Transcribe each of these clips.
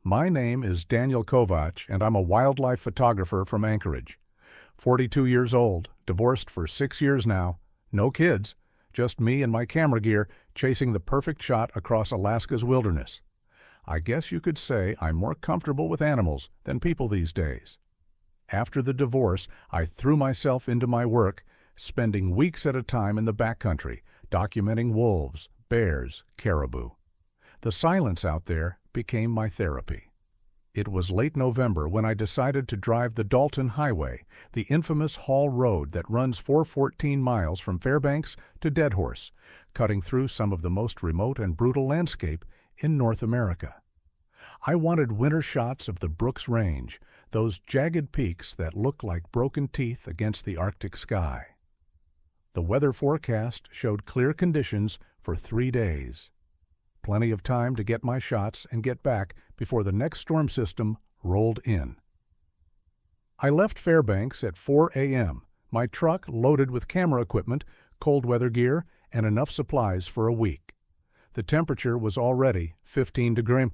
My name is Daniel Kovac, and I'm a wildlife photographer from Anchorage. 42 years old, divorced for 6 years now, no kids, just me and my camera gear chasing the perfect shot across Alaska's wilderness. I guess you could say I'm more comfortable with animals than people these days. After the divorce, I threw myself into my work, spending weeks at a time in the backcountry, documenting wolves, bears, caribou. The silence out there became my therapy. It was late November when I decided to drive the Dalton Highway, the infamous haul road that runs 414 miles from Fairbanks to Deadhorse, cutting through some of the most remote and brutal landscape in North America. I wanted winter shots of the Brooks Range, those jagged peaks that look like broken teeth against the Arctic sky. The weather forecast showed clear conditions for 3 days. Plenty of time to get my shots and get back before the next storm system rolled in. I left Fairbanks at 4 a.m., my truck loaded with camera equipment, cold weather gear, and enough supplies for a week. The temperature was already 15 degrees,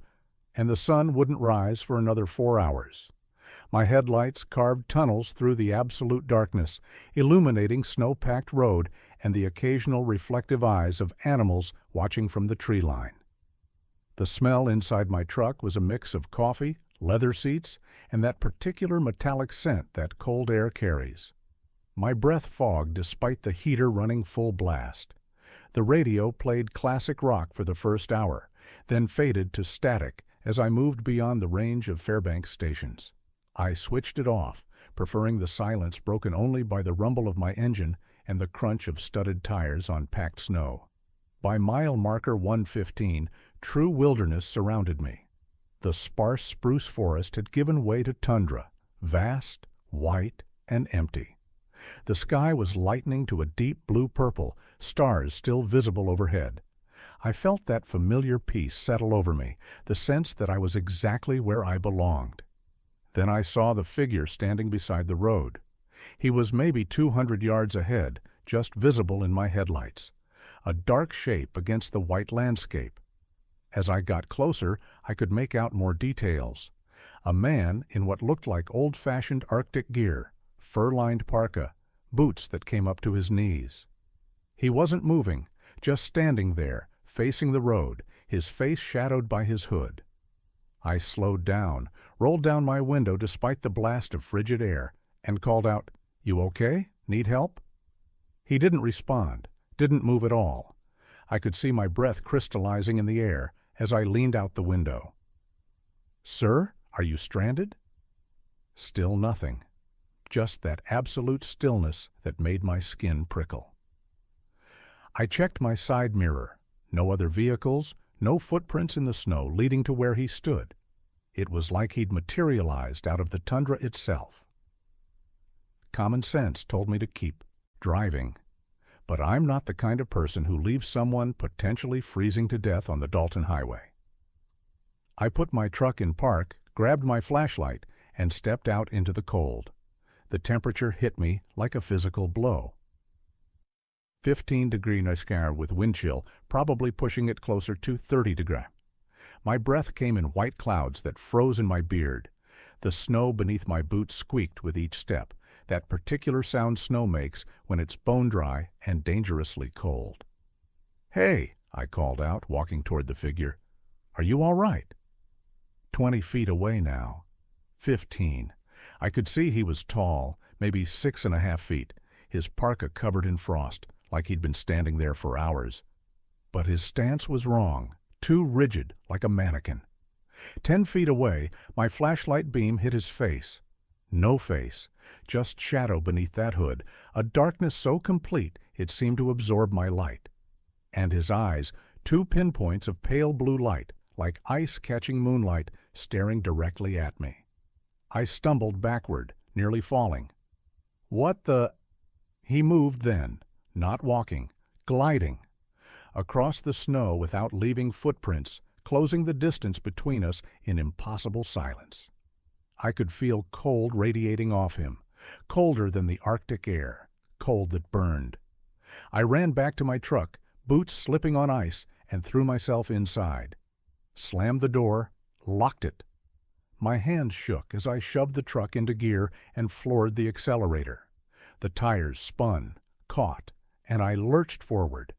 and the sun wouldn't rise for another 4 hours. My headlights carved tunnels through the absolute darkness, illuminating snow-packed road and the occasional reflective eyes of animals watching from the tree line. The smell inside my truck was a mix of coffee, leather seats, and that particular metallic scent that cold air carries. My breath fogged despite the heater running full blast. The radio played classic rock for the first hour, then faded to static as I moved beyond the range of Fairbanks stations. I switched it off, preferring the silence broken only by the rumble of my engine and the crunch of studded tires on packed snow. By mile marker 115, true wilderness surrounded me. The sparse spruce forest had given way to tundra, vast, white, and empty. The sky was lightening to a deep blue-purple, stars still visible overhead. I felt that familiar peace settle over me, the sense that I was exactly where I belonged. Then I saw the figure standing beside the road. He was maybe 200 yards ahead, just visible in my headlights, a dark shape against the white landscape. As I got closer, I could make out more details. A man in what looked like old-fashioned Arctic gear, fur-lined parka, boots that came up to his knees. He wasn't moving, just standing there, facing the road, his face shadowed by his hood. I slowed down, rolled down my window despite the blast of frigid air, and called out, "You okay? Need help?" He didn't respond, didn't move at all. I could see my breath crystallizing in the air as I leaned out the window. "Sir, are you stranded?" Still nothing. Just that absolute stillness that made my skin prickle. I checked my side mirror. No other vehicles, no footprints in the snow leading to where he stood. It was like he'd materialized out of the tundra itself. Common sense told me to keep driving. But I'm not the kind of person who leaves someone potentially freezing to death on the Dalton Highway. I put my truck in park, grabbed my flashlight, and stepped out into the cold. The temperature hit me like a physical blow. 15 degrees with wind chill, probably pushing it closer to 30 degrees. My breath came in white clouds that froze in my beard. The snow beneath my boots squeaked with each step, that particular sound snow makes when it's bone-dry and dangerously cold. "Hey," I called out, walking toward the figure. "Are you all right?" 20 feet away now. 15. I could see he was tall, maybe 6.5 feet, his parka covered in frost, like he'd been standing there for hours. But his stance was wrong, too rigid, like a mannequin. 10 feet away, my flashlight beam hit his face. No face, just shadow beneath that hood, a darkness so complete it seemed to absorb my light. And his eyes, 2 pinpoints of pale blue light, like ice catching moonlight, staring directly at me. I stumbled backward, nearly falling. "What the—" He moved then, not walking, gliding. Across the snow without leaving footprints, closing the distance between us in impossible silence. I could feel cold radiating off him, colder than the Arctic air, cold that burned. I ran back to my truck, boots slipping on ice, and threw myself inside. Slammed the door, locked it. My hands shook as I shoved the truck into gear and floored the accelerator. The tires spun, caught, and I lurched forward.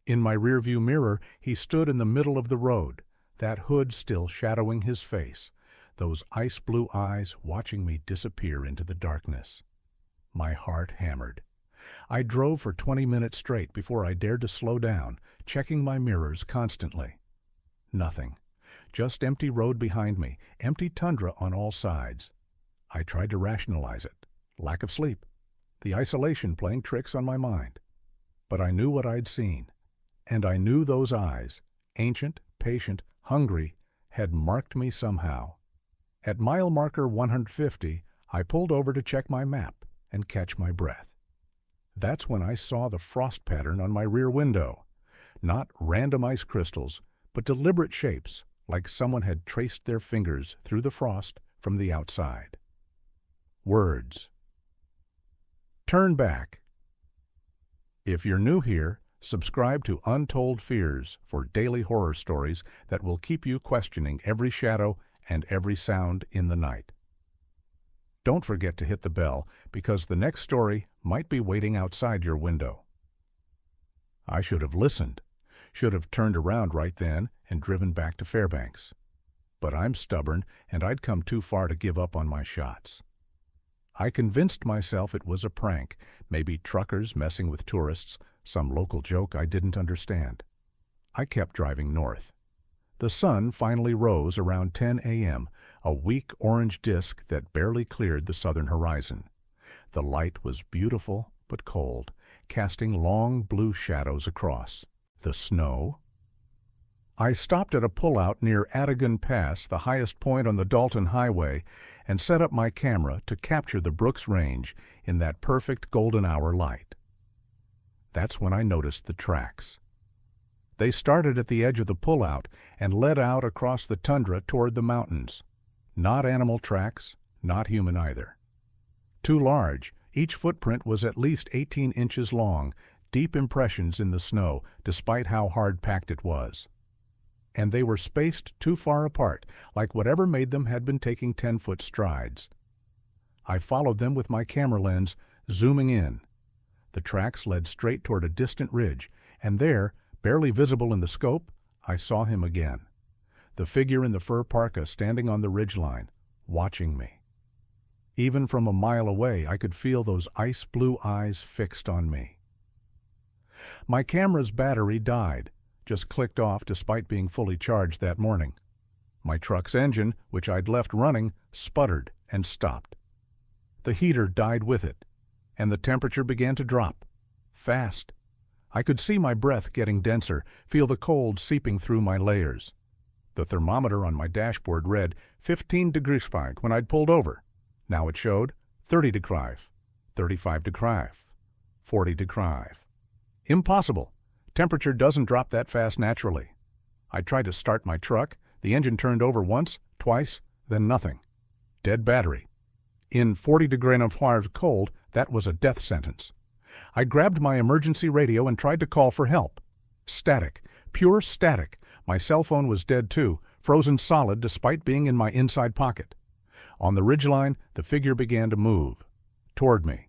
In my rearview mirror, he stood in the middle of the road, that hood still shadowing his face, those ice-blue eyes watching me disappear into the darkness. My heart hammered. I drove for 20 minutes straight before I dared to slow down, checking my mirrors constantly. Nothing. Just empty road behind me, empty tundra on all sides. I tried to rationalize it. Lack of sleep. The isolation playing tricks on my mind. But I knew what I'd seen. And I knew those eyes, ancient, patient, hungry, had marked me somehow. At mile marker 150, I pulled over to check my map and catch my breath. That's when I saw the frost pattern on my rear window. Not random ice crystals, but deliberate shapes, like someone had traced their fingers through the frost from the outside. Words. Turn back. If you're new here, subscribe to Untold Fears for daily horror stories that will keep you questioning every shadow and every sound in the night. Don't forget to hit the bell, because the next story might be waiting outside your window. I should have listened, should have turned around right then and driven back to Fairbanks. But I'm stubborn, and I'd come too far to give up on my shots. I convinced myself it was a prank, maybe truckers messing with tourists, some local joke I didn't understand. I kept driving north. The sun finally rose around 10 a.m., a weak orange disk that barely cleared the southern horizon. The light was beautiful but cold, casting long blue shadows across. The snow. I stopped at a pullout near Adigan Pass, the highest point on the Dalton Highway, and set up my camera to capture the Brooks Range in that perfect golden hour light. That's when I noticed the tracks. They started at the edge of the pullout and led out across the tundra toward the mountains. Not animal tracks, not human either. Too large, each footprint was at least 18 inches long, deep impressions in the snow, despite how hard-packed it was. And they were spaced too far apart, like whatever made them had been taking 10-foot strides. I followed them with my camera lens, zooming in. The tracks led straight toward a distant ridge, and there, barely visible in the scope, I saw him again. The figure in the fur parka standing on the ridgeline, watching me. Even from a mile away, I could feel those ice-blue eyes fixed on me. My camera's battery died, just clicked off despite being fully charged that morning. My truck's engine, which I'd left running, sputtered and stopped. The heater died with it, and the temperature began to drop. Fast. I could see my breath getting denser, feel the cold seeping through my layers. The thermometer on my dashboard read 15 degrees Fahrenheit when I'd pulled over. Now it showed 30 degrees, 35 degrees, 40 degrees. Impossible. Temperature doesn't drop that fast naturally. I tried to start my truck. The engine turned over once, twice, then nothing. Dead battery. In 40 degrees cold, that was a death sentence. I grabbed my emergency radio and tried to call for help. Static. Pure static. My cell phone was dead too, frozen solid despite being in my inside pocket. On the ridgeline, the figure began to move. Toward me.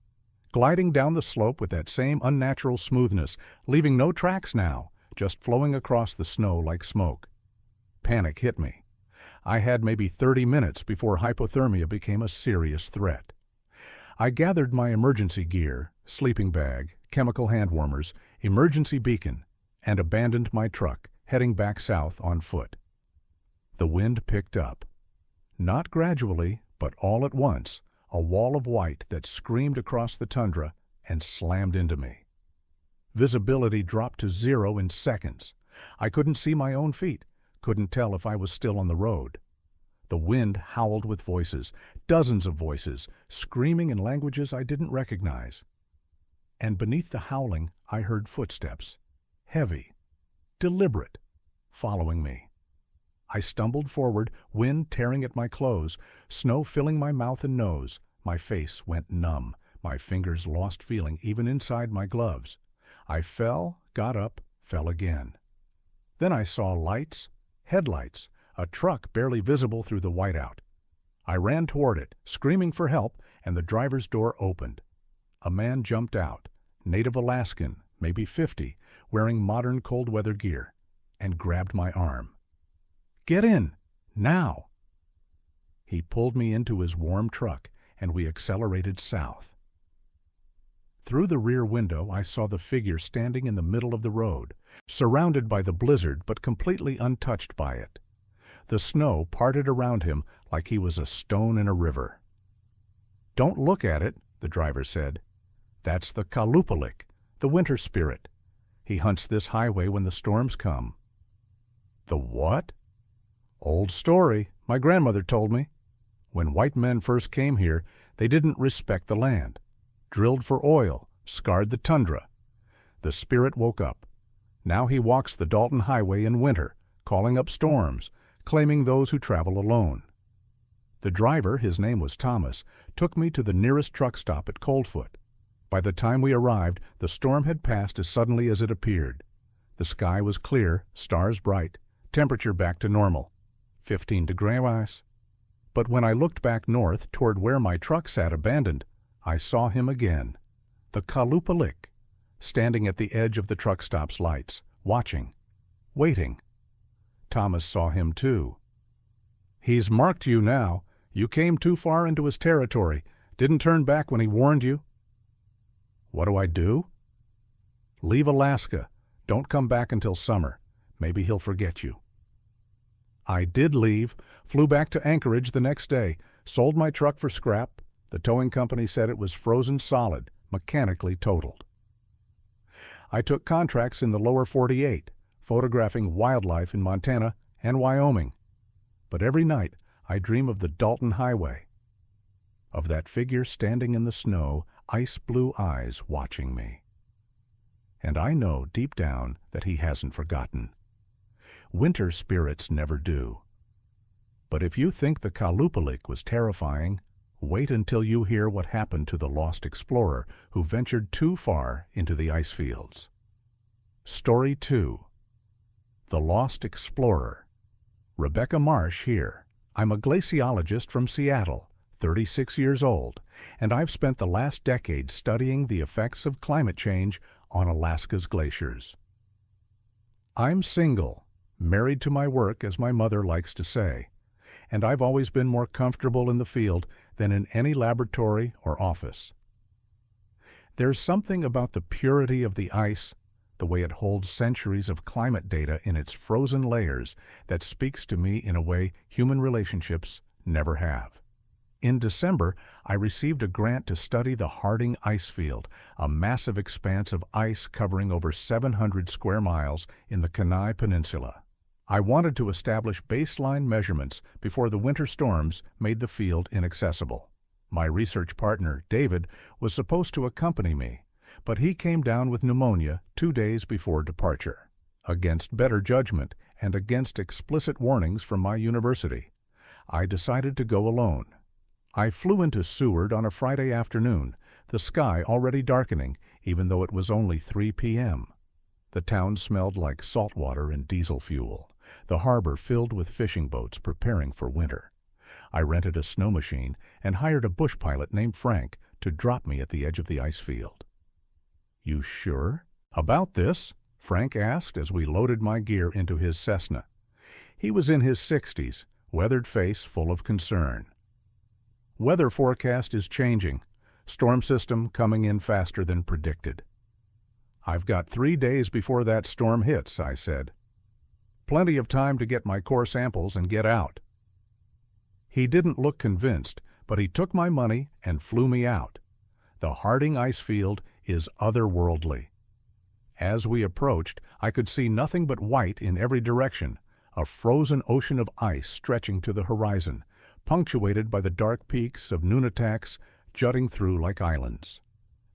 Gliding down the slope with that same unnatural smoothness, leaving no tracks now, just flowing across the snow like smoke. Panic hit me. I had maybe 30 minutes before hypothermia became a serious threat. I gathered my emergency gear, sleeping bag, chemical hand warmers, emergency beacon, and abandoned my truck, heading back south on foot. The wind picked up. Not gradually, but all at once, a wall of white that screamed across the tundra and slammed into me. Visibility dropped to 0 in seconds. I couldn't see my own feet, couldn't tell if I was still on the road. The wind howled with voices, dozens of voices, screaming in languages I didn't recognize. And beneath the howling, I heard footsteps, heavy, deliberate, following me. I stumbled forward, wind tearing at my clothes, snow filling my mouth and nose. My face went numb, my fingers lost feeling even inside my gloves. I fell, got up, fell again. Then I saw lights, headlights, a truck barely visible through the whiteout. I ran toward it, screaming for help, and the driver's door opened. A man jumped out, native Alaskan, maybe 50, wearing modern cold-weather gear, and grabbed my arm. "Get in! Now!" He pulled me into his warm truck, and we accelerated south. Through the rear window, I saw the figure standing in the middle of the road, surrounded by the blizzard but completely untouched by it. The snow parted around him like he was a stone in a river. "Don't look at it," the driver said. "That's the Kalupalik, the winter spirit. He hunts this highway when the storms come." "The what?" "Old story. My grandmother told me. When white men first came here, they didn't respect the land. Drilled for oil, scarred the tundra. The spirit woke up. Now he walks the Dalton highway in winter, calling up storms, claiming those who travel alone." The driver, his name was Thomas, took me to the nearest truck stop at Coldfoot. By the time we arrived, the storm had passed as suddenly as it appeared. The sky was clear, stars bright, temperature back to normal, 15 degrees. But when I looked back north toward where my truck sat abandoned, I saw him again, the Kalupalik, standing at the edge of the truck stop's lights, watching, waiting. Thomas saw him too. "He's marked you now. You came too far into his territory. Didn't turn back when he warned you." "What do I do?" "Leave Alaska. Don't come back until summer. Maybe he'll forget you." I did leave, flew back to Anchorage the next day, sold my truck for scrap. The towing company said it was frozen solid, mechanically totaled. I took contracts in the lower 48, photographing wildlife in Montana and Wyoming. But every night I dream of the Dalton Highway, of that figure standing in the snow, ice-blue eyes watching me. And I know deep down that he hasn't forgotten. Winter spirits never do. But if you think the Kalupalik was terrifying, wait until you hear what happened to the lost explorer who ventured too far into the ice fields. Story 2. The Lost Explorer. Rebecca Marsh here. I'm a glaciologist from Seattle, 36 years old, and I've spent the last decade studying the effects of climate change on Alaska's glaciers. I'm single, married to my work, as my mother likes to say, and I've always been more comfortable in the field than in any laboratory or office. There's something about the purity of the ice, the way it holds centuries of climate data in its frozen layers, that speaks to me in a way human relationships never have. In December, I received a grant to study the Harding Ice Field, a massive expanse of ice covering over 700 square miles in the Kenai Peninsula. I wanted to establish baseline measurements before the winter storms made the field inaccessible. My research partner, David, was supposed to accompany me, but he came down with pneumonia 2 days before departure. Against better judgment and against explicit warnings from my university, I decided to go alone. I flew into Seward on a Friday afternoon, the sky already darkening, even though it was only 3 p.m. The town smelled like salt water and diesel fuel, the harbor filled with fishing boats preparing for winter. I rented a snow machine and hired a bush pilot named Frank to drop me at the edge of the ice field. "You sure about this?" Frank asked as we loaded my gear into his Cessna. He was in his 60s, weathered face full of concern. "Weather forecast is changing. Storm system coming in faster than predicted." "I've got 3 days before that storm hits," I said. "Plenty of time to get my core samples and get out." He didn't look convinced, but he took my money and flew me out. The Harding ice field is otherworldly. As we approached, I could see nothing but white in every direction, a frozen ocean of ice stretching to the horizon, punctuated by the dark peaks of nunataks jutting through like islands.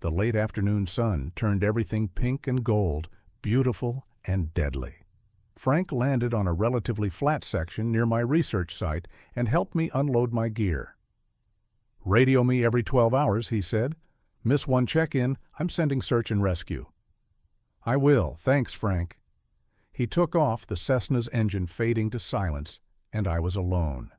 The late afternoon sun turned everything pink and gold, beautiful and deadly. Frank landed on a relatively flat section near my research site and helped me unload my gear. "Radio me every 12 hours, he said. "Miss one check-in, I'm sending search and rescue." "I will, thanks, Frank." He took off, the Cessna's engine fading to silence, and I was alone.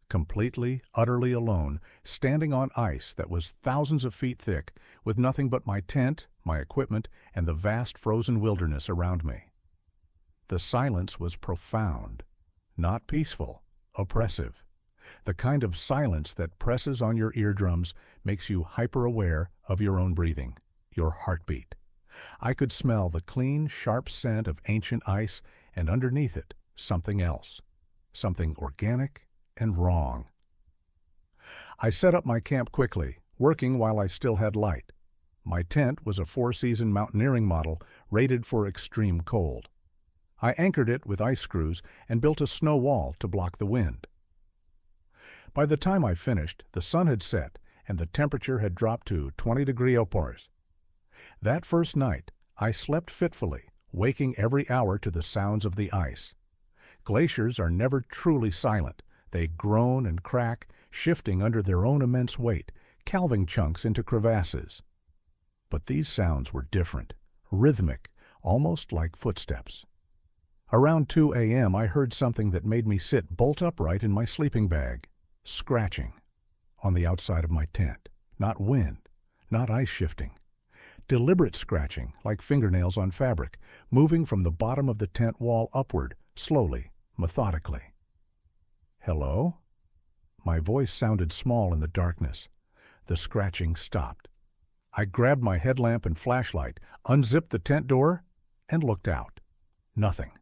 completely, utterly alone, standing on ice that was thousands of feet thick, with nothing but my tent, my equipment, and the vast frozen wilderness around me. The silence was profound, not peaceful, oppressive. The kind of silence that presses on your eardrums, makes you hyper-aware of your own breathing, your heartbeat. I could smell the clean, sharp scent of ancient ice, and underneath it, something else, something organic and wrong. I set up my camp quickly, working while I still had light. My tent was a four-season mountaineering model rated for extreme cold. I anchored it with ice screws and built a snow wall to block the wind. By the time I finished, the sun had set and the temperature had dropped to 20-degree outdoors. That first night, I slept fitfully, waking every hour to the sounds of the ice. Glaciers are never truly silent. They groan and crack, shifting under their own immense weight, calving chunks into crevasses. But these sounds were different, rhythmic, almost like footsteps. Around 2 a.m. I heard something that made me sit bolt upright in my sleeping bag. Scratching on the outside of my tent. Not wind, not ice shifting. Deliberate scratching, like fingernails on fabric, moving from the bottom of the tent wall upward, slowly, methodically. Hello? My voice sounded small in the darkness. The scratching stopped. I grabbed my headlamp and flashlight, unzipped the tent door, and looked out. Nothing.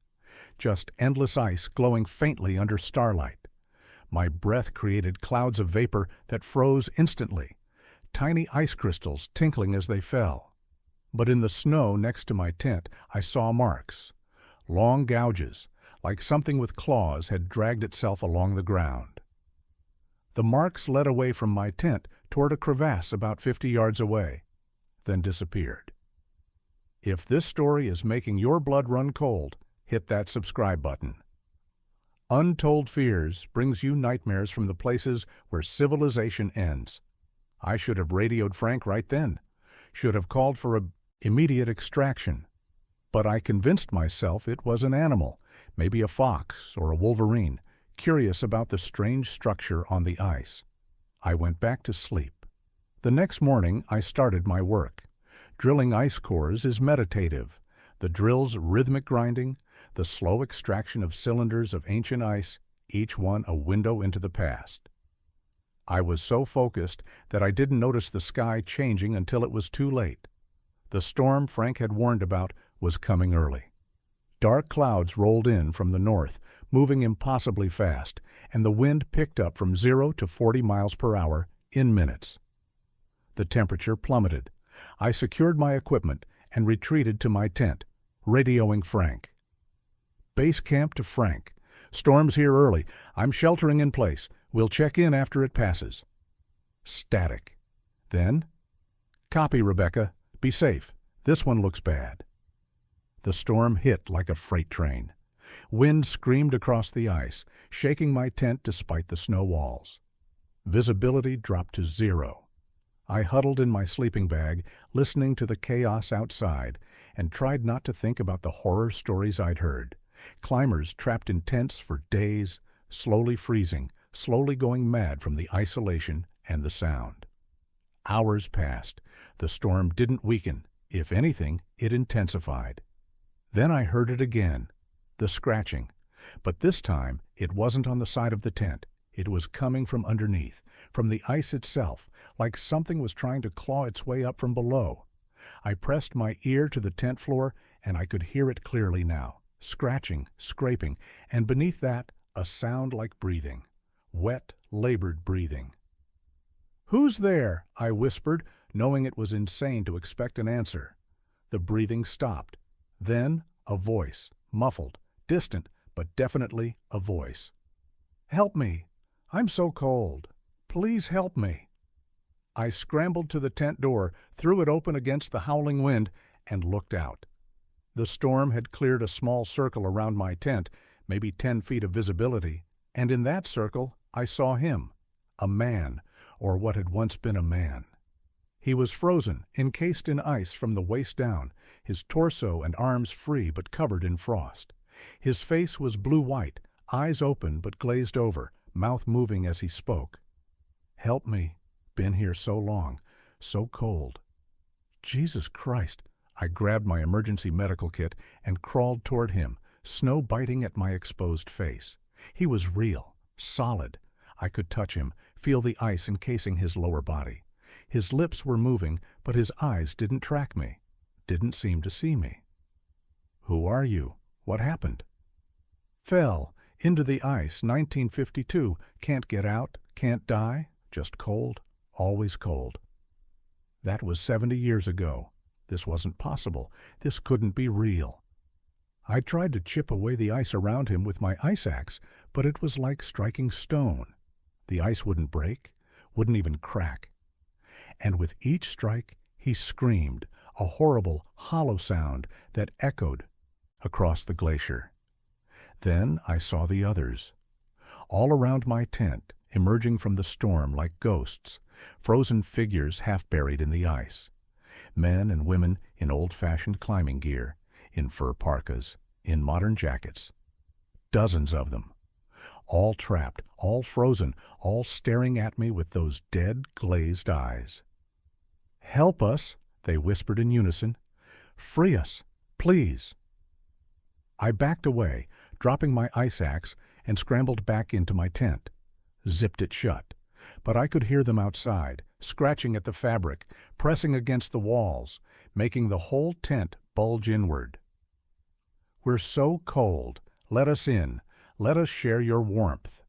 Just endless ice glowing faintly under starlight. My breath created clouds of vapor that froze instantly, tiny ice crystals tinkling as they fell. But in the snow next to my tent, I saw marks, long gouges, like something with claws had dragged itself along the ground. The marks led away from my tent toward a crevasse about 50 yards away, then disappeared. If this story is making your blood run cold, hit that subscribe button. Untold Fears brings you nightmares from the places where civilization ends. I should have radioed Frank right then, should have called for immediate extraction. But I convinced myself it was an animal, maybe a fox or a wolverine, curious about the strange structure on the ice. I went back to sleep. The next morning I started my work. Drilling ice cores is meditative. The drill's rhythmic grinding, the slow extraction of cylinders of ancient ice, each one a window into the past. I was so focused that I didn't notice the sky changing until it was too late. The storm Frank had warned about was coming early. Dark clouds rolled in from the north, moving impossibly fast, and the wind picked up from 0 to 40 miles per hour in minutes. The temperature plummeted. I secured my equipment and retreated to my tent, radioing Frank. Base camp to Frank. Storm's here early. I'm sheltering in place. We'll check in after it passes. Static. Then, copy, Rebecca. Be safe. This one looks bad. The storm hit like a freight train. Wind screamed across the ice, shaking my tent despite the snow walls. Visibility dropped to 0. I huddled in my sleeping bag, listening to the chaos outside, and tried not to think about the horror stories I'd heard. Climbers trapped in tents for days, slowly freezing, slowly going mad from the isolation and the sound. Hours passed. The storm didn't weaken. If anything, it intensified. Then I heard it again, the scratching. But this time, it wasn't on the side of the tent. It was coming from underneath, from the ice itself, like something was trying to claw its way up from below. I pressed my ear to the tent floor, and I could hear it clearly now, scratching, scraping, and beneath that, a sound like breathing, wet, labored breathing. "Who's there?" I whispered, knowing it was insane to expect an answer. The breathing stopped. Then a voice, muffled, distant, but definitely a voice. "Help me. I'm so cold. Please help me." I scrambled to the tent door, threw it open against the howling wind, and looked out. The storm had cleared a small circle around my tent, maybe 10 feet of visibility, and in that circle I saw him, a man, or what had once been a man. He was frozen, encased in ice from the waist down, his torso and arms free but covered in frost. His face was blue-white, eyes open but glazed over, mouth moving as he spoke. "Help me. Been here so long. So cold." Jesus Christ! I grabbed my emergency medical kit and crawled toward him, snow biting at my exposed face. He was real, solid. I could touch him, feel the ice encasing his lower body. His lips were moving, but his eyes didn't track me, didn't seem to see me. "Who are you? What happened?" "Fell into the ice, 1952. Can't get out, can't die, just cold, always cold." That was 70 years ago. This wasn't possible. This couldn't be real. I tried to chip away the ice around him with my ice axe, but it was like striking stone. The ice wouldn't break, wouldn't even crack. And with each strike, he screamed, a horrible, hollow sound that echoed across the glacier. Then I saw the others. All around my tent, emerging from the storm like ghosts, frozen figures half buried in the ice. Men and women in old-fashioned climbing gear, in fur parkas, in modern jackets. Dozens of them. All trapped, all frozen, all staring at me with those dead, glazed eyes. "Help us," they whispered in unison. "Free us, please." I backed away, dropping my ice axe, and scrambled back into my tent. Zipped it shut. But I could hear them outside, scratching at the fabric, pressing against the walls, making the whole tent bulge inward. "We're so cold. Let us in. Let us share your warmth."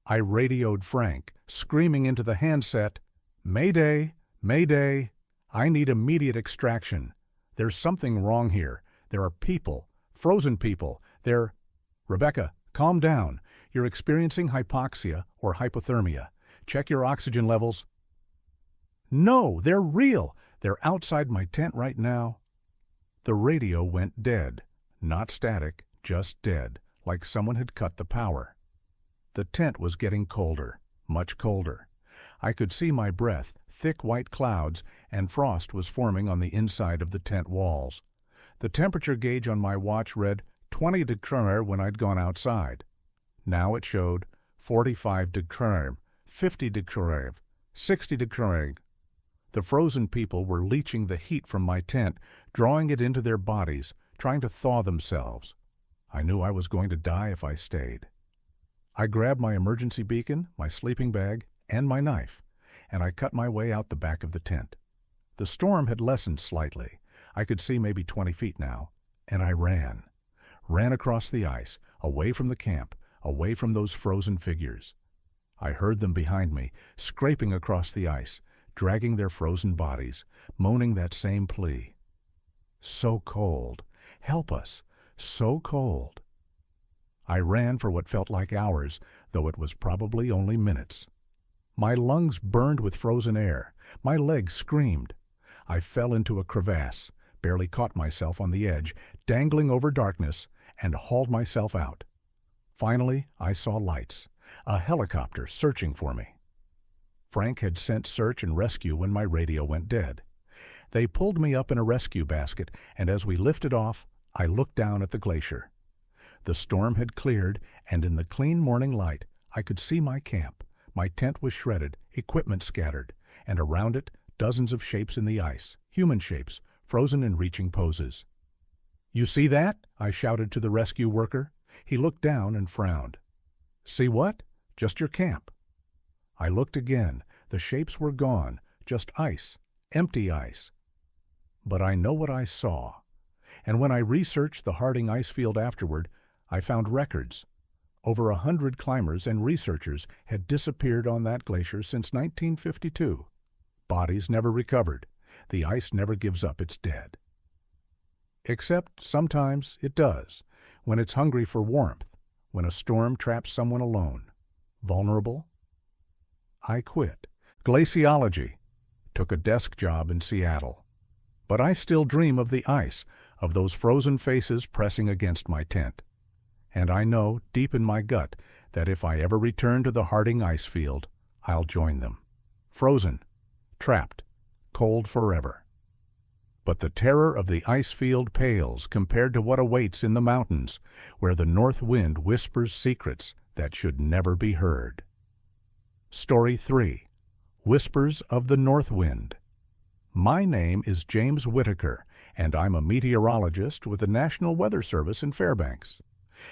I radioed Frank, screaming into the handset, "Mayday! Mayday! I need immediate extraction. There's something wrong here. There are people, frozen people. They're—" "Rebecca, calm down. You're experiencing hypoxia or hypothermia. Check your oxygen levels." "No, they're real. They're outside my tent right now." The radio went dead. Not static, just dead, like someone had cut the power. The tent was getting colder, much colder. I could see my breath, thick white clouds, and frost was forming on the inside of the tent walls. The temperature gauge on my watch read 20 degrees when I'd gone outside. Now it showed 45 degrees, 50 degrees, 60 degrees. The frozen people were leaching the heat from my tent, drawing it into their bodies, trying to thaw themselves. I knew I was going to die if I stayed. I grabbed my emergency beacon, my sleeping bag, and my knife, and I cut my way out the back of the tent. The storm had lessened slightly. I could see maybe 20 feet now, and I ran. Ran across the ice, away from the camp, away from those frozen figures. I heard them behind me, scraping across the ice, dragging their frozen bodies, moaning that same plea. "So cold. Help us. So cold." I ran for what felt like hours, though it was probably only minutes. My lungs burned with frozen air. My legs screamed. I fell into a crevasse, barely caught myself on the edge, dangling over darkness, and hauled myself out. Finally, I saw lights. A helicopter searching for me. Frank had sent search and rescue when my radio went dead. They pulled me up in a rescue basket, and as we lifted off, I looked down at the glacier. The storm had cleared, and in the clean morning light, I could see my camp. My tent was shredded, equipment scattered, and around it, dozens of shapes in the ice, human shapes, frozen in reaching poses. "You see that?" I shouted to the rescue worker. He looked down and frowned. "See what?" "Just your camp." I looked again. The shapes were gone, just ice, empty ice. But I know what I saw. And when I researched the Harding ice field afterward, I found records. Over 100 climbers and researchers had disappeared on that glacier since 1952. Bodies never recovered. The ice never gives up its dead. Except sometimes it does, when it's hungry for warmth, when a storm traps someone alone, vulnerable. I quit glaciology, took a desk job in Seattle. But I still dream of the ice, of those frozen faces pressing against my tent. And I know, deep in my gut, that if I ever return to the Harding ice field, I'll join them. Frozen, trapped, cold forever. But the terror of the ice field pales compared to what awaits in the mountains, where the north wind whispers secrets that should never be heard. Story 3. Whispers of the North Wind. My name is James Whitaker, and I'm a meteorologist with the National Weather Service in Fairbanks.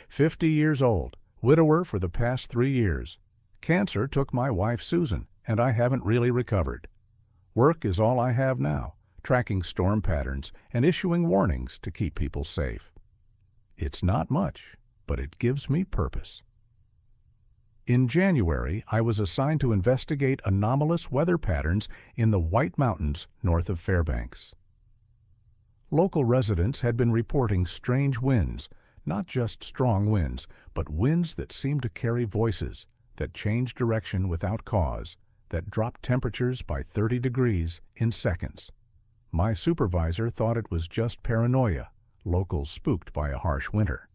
50 years old, widower for the past 3 years. Cancer took my wife Susan, and I haven't really recovered. Work is all I have now, tracking storm patterns and issuing warnings to keep people safe. It's not much, but it gives me purpose. In January, I was assigned to investigate anomalous weather patterns in the White Mountains north of Fairbanks. Local residents had been reporting strange winds, not just strong winds, but winds that seemed to carry voices, that changed direction without cause, that dropped temperatures by 30 degrees in seconds. My supervisor thought it was just paranoia, locals spooked by a harsh winter.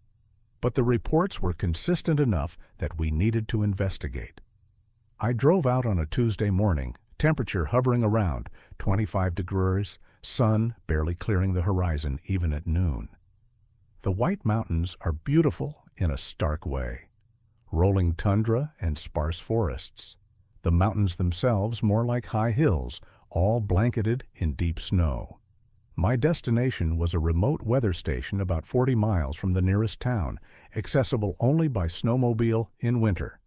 But the reports were consistent enough that we needed to investigate. I drove out on a Tuesday morning, temperature hovering around 25 degrees, sun barely clearing the horizon even at noon. The White Mountains are beautiful in a stark way. Rolling tundra and sparse forests. The mountains themselves more like high hills, all blanketed in deep snow. My destination was a remote weather station about 40 miles from the nearest town, accessible only by snowmobile in winter.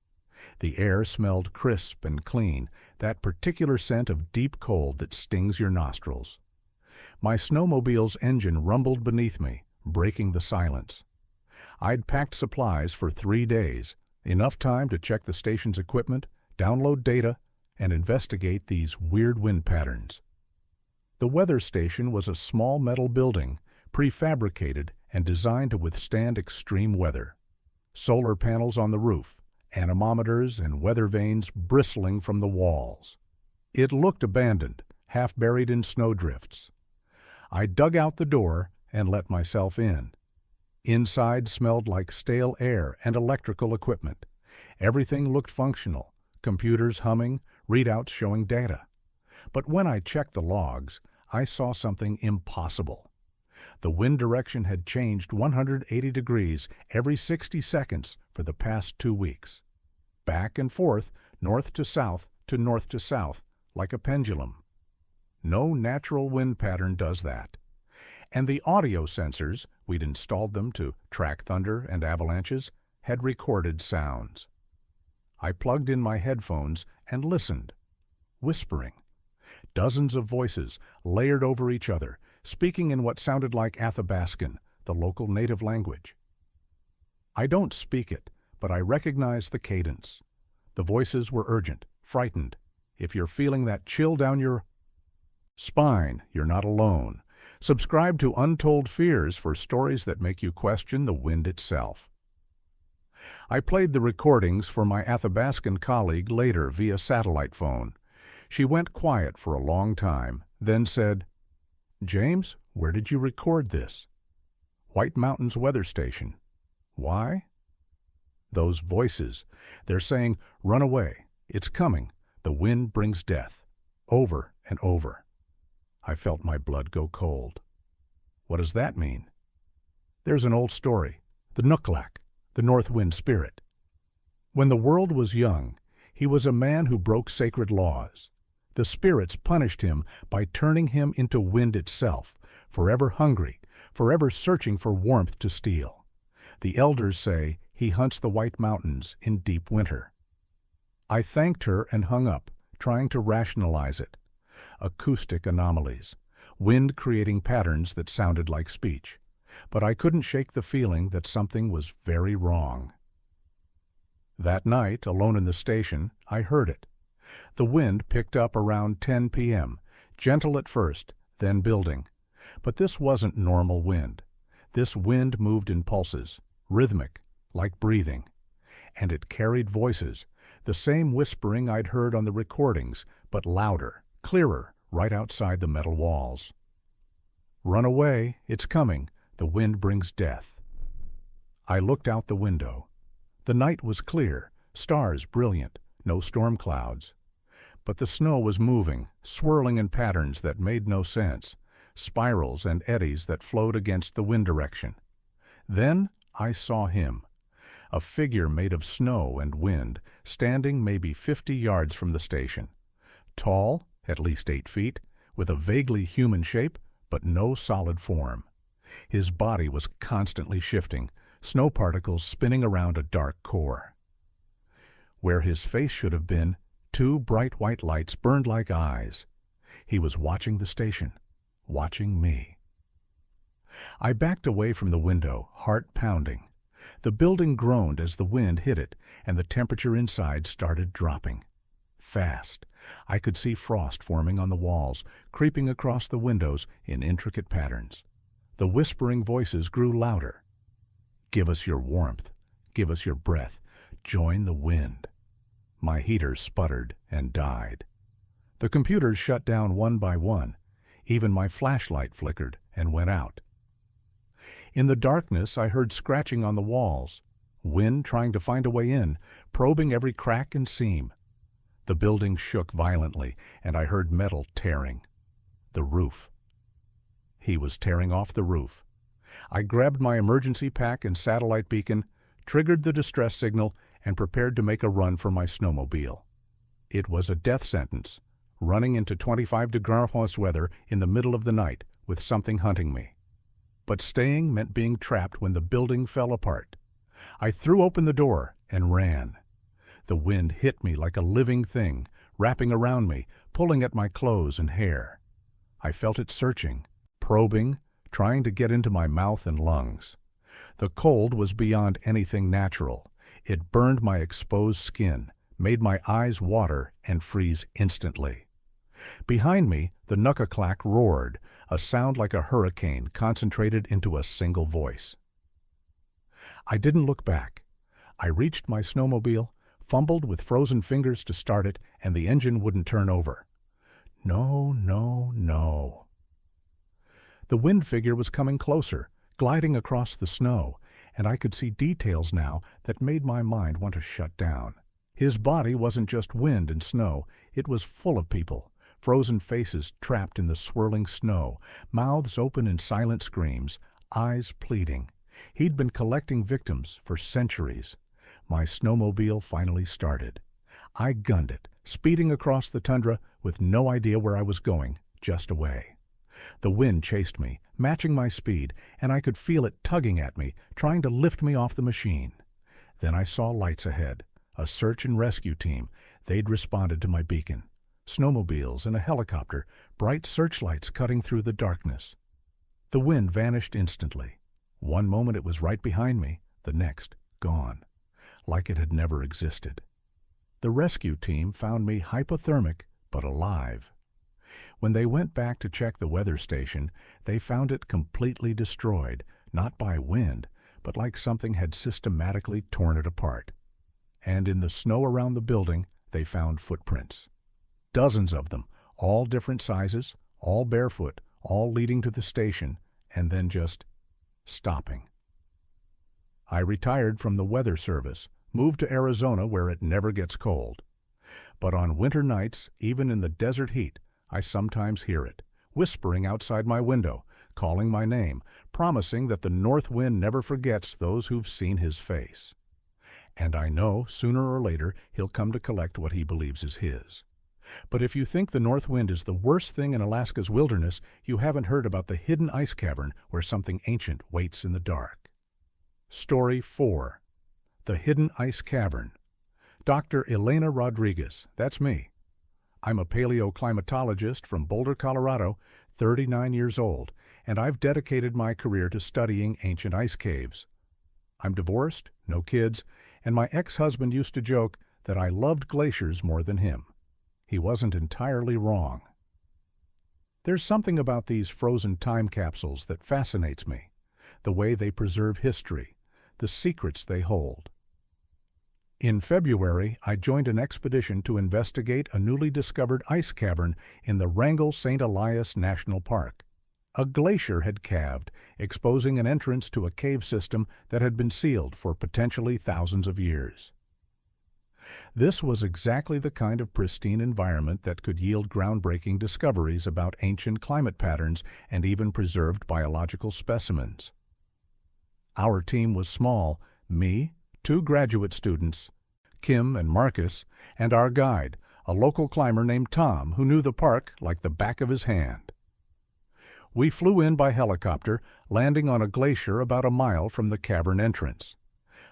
The air smelled crisp and clean, that particular scent of deep cold that stings your nostrils. My snowmobile's engine rumbled beneath me, breaking the silence. I'd packed supplies for 3 days, enough time to check the station's equipment, download data, and investigate these weird wind patterns. The weather station was a small metal building, prefabricated and designed to withstand extreme weather. Solar panels on the roof, anemometers and weather vanes bristling from the walls. It looked abandoned, half buried in snowdrifts. I dug out the door and let myself in. Inside smelled like stale air and electrical equipment. Everything looked functional, computers humming, readouts showing data. But when I checked the logs, I saw something impossible. The wind direction had changed 180 degrees every 60 seconds for the past 2 weeks. Back and forth, north to south, like a pendulum. No natural wind pattern does that. And the audio sensors, we'd installed them to track thunder and avalanches, had recorded sounds. I plugged in my headphones and listened, whispering. Dozens of voices, layered over each other, speaking in what sounded like Athabascan, the local native language. I don't speak it, but I recognize the cadence. The voices were urgent, frightened. If you're feeling that chill down your spine, you're not alone. Subscribe to Untold Fears for stories that make you question the wind itself. I played the recordings for my Athabascan colleague later via satellite phone. She went quiet for a long time, then said, "James, where did you record this?" "White Mountains Weather Station." "Why?" "Those voices. They're saying, 'Run away. It's coming. The wind brings death.' Over and over." I felt my blood go cold. What does that mean? There's an old story, the Nuklak, the North Wind Spirit. When the world was young, he was a man who broke sacred laws. The spirits punished him by turning him into wind itself, forever hungry, forever searching for warmth to steal. The elders say he hunts the White Mountains in deep winter. I thanked her and hung up, trying to rationalize it. Acoustic anomalies, wind creating patterns that sounded like speech. But I couldn't shake the feeling that something was very wrong. That night, alone in the station, I heard it. The wind picked up around 10 p.m., gentle at first, then building. But this wasn't normal wind. This wind moved in pulses, rhythmic, like breathing. And it carried voices, the same whispering I'd heard on the recordings, but louder, clearer, right outside the metal walls. "Run away, it's coming, the wind brings death." I looked out the window. The night was clear, stars brilliant, no storm clouds. But the snow was moving, swirling in patterns that made no sense, spirals and eddies that flowed against the wind direction. Then I saw him. a figure made of snow and wind, standing maybe 50 yards from the station. Tall, at least 8 feet, with a vaguely human shape, but no solid form. His body was constantly shifting, snow particles spinning around a dark core. Where his face should have been, 2 bright white lights burned like eyes. He was watching the station, watching me. I backed away from the window, heart pounding. The building groaned as the wind hit it, and the temperature inside started dropping. Fast. I could see frost forming on the walls, creeping across the windows in intricate patterns. The whispering voices grew louder. "Give us your warmth. Give us your breath. Join the wind." My heaters sputtered and died. The computers shut down one by one. Even my flashlight flickered and went out. In the darkness, I heard scratching on the walls, wind trying to find a way in, probing every crack and seam. The building shook violently, and I heard metal tearing. The roof. He was tearing off the roof. I grabbed my emergency pack and satellite beacon, triggered the distress signal, and prepared to make a run for my snowmobile. It was a death sentence, running into 25-degree weather in the middle of the night with something hunting me. But staying meant being trapped when the building fell apart. I threw open the door and ran. The wind hit me like a living thing, wrapping around me, pulling at my clothes and hair. I felt it searching, probing, trying to get into my mouth and lungs. The cold was beyond anything natural. It burned my exposed skin, made my eyes water and freeze instantly. Behind me, the Nuka-clack roared, a sound like a hurricane concentrated into a single voice. I didn't look back. I reached my snowmobile, fumbled with frozen fingers to start it, and the engine wouldn't turn over. No, no, no. The wind figure was coming closer, gliding across the snow, and I could see details now that made my mind want to shut down. His body wasn't just wind and snow, it was full of people, frozen faces trapped in the swirling snow, mouths open in silent screams, eyes pleading. He'd been collecting victims for centuries. My snowmobile finally started. I gunned it, speeding across the tundra with no idea where I was going, just away. The wind chased me, matching my speed, and I could feel it tugging at me, trying to lift me off the machine. Then I saw lights ahead, a search and rescue team. They'd responded to my beacon. Snowmobiles and a helicopter, bright searchlights cutting through the darkness. The wind vanished instantly. One moment it was right behind me, the next, gone, like it had never existed. The rescue team found me hypothermic, but alive. When they went back to check the weather station, they found it completely destroyed, not by wind, but like something had systematically torn it apart. And in the snow around the building, they found footprints. Dozens of them, all different sizes, all barefoot, all leading to the station, and then just stopping. I retired from the weather service, moved to Arizona where it never gets cold. But on winter nights, even in the desert heat, I sometimes hear it, whispering outside my window, calling my name, promising that the north wind never forgets those who've seen his face. And I know sooner or later he'll come to collect what he believes is his. But if you think the north wind is the worst thing in Alaska's wilderness, you haven't heard about the hidden ice cavern where something ancient waits in the dark. Story 4. The Hidden Ice Cavern. Dr. Elena Rodriguez, that's me. I'm a paleoclimatologist from Boulder, Colorado, 39 years old, and I've dedicated my career to studying ancient ice caves. I'm divorced, no kids, and my ex-husband used to joke that I loved glaciers more than him. He wasn't entirely wrong. There's something about these frozen time capsules that fascinates me, the way they preserve history, the secrets they hold. In February, I joined an expedition to investigate a newly discovered ice cavern in the Wrangell St. Elias National Park. A glacier had calved, exposing an entrance to a cave system that had been sealed for potentially thousands of years. This was exactly the kind of pristine environment that could yield groundbreaking discoveries about ancient climate patterns and even preserved biological specimens. Our team was small: me, 2 graduate students, Kim and Marcus, and our guide, a local climber named Tom who knew the park like the back of his hand. We flew in by helicopter, landing on a glacier about a mile from the cavern entrance.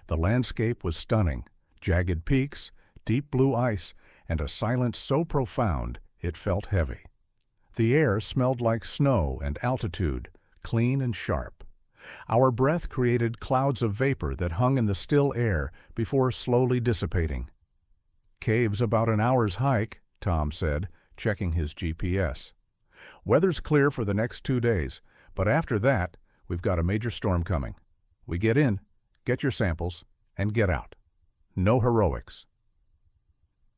The landscape was stunning, jagged peaks, deep blue ice, and a silence so profound it felt heavy. The air smelled like snow and altitude, clean and sharp. Our breath created clouds of vapor that hung in the still air before slowly dissipating. "Cave's about an hour's hike," Tom said, checking his GPS. "Weather's clear for the next 2 days, but after that, we've got a major storm coming. We get in, get your samples, and get out. No heroics."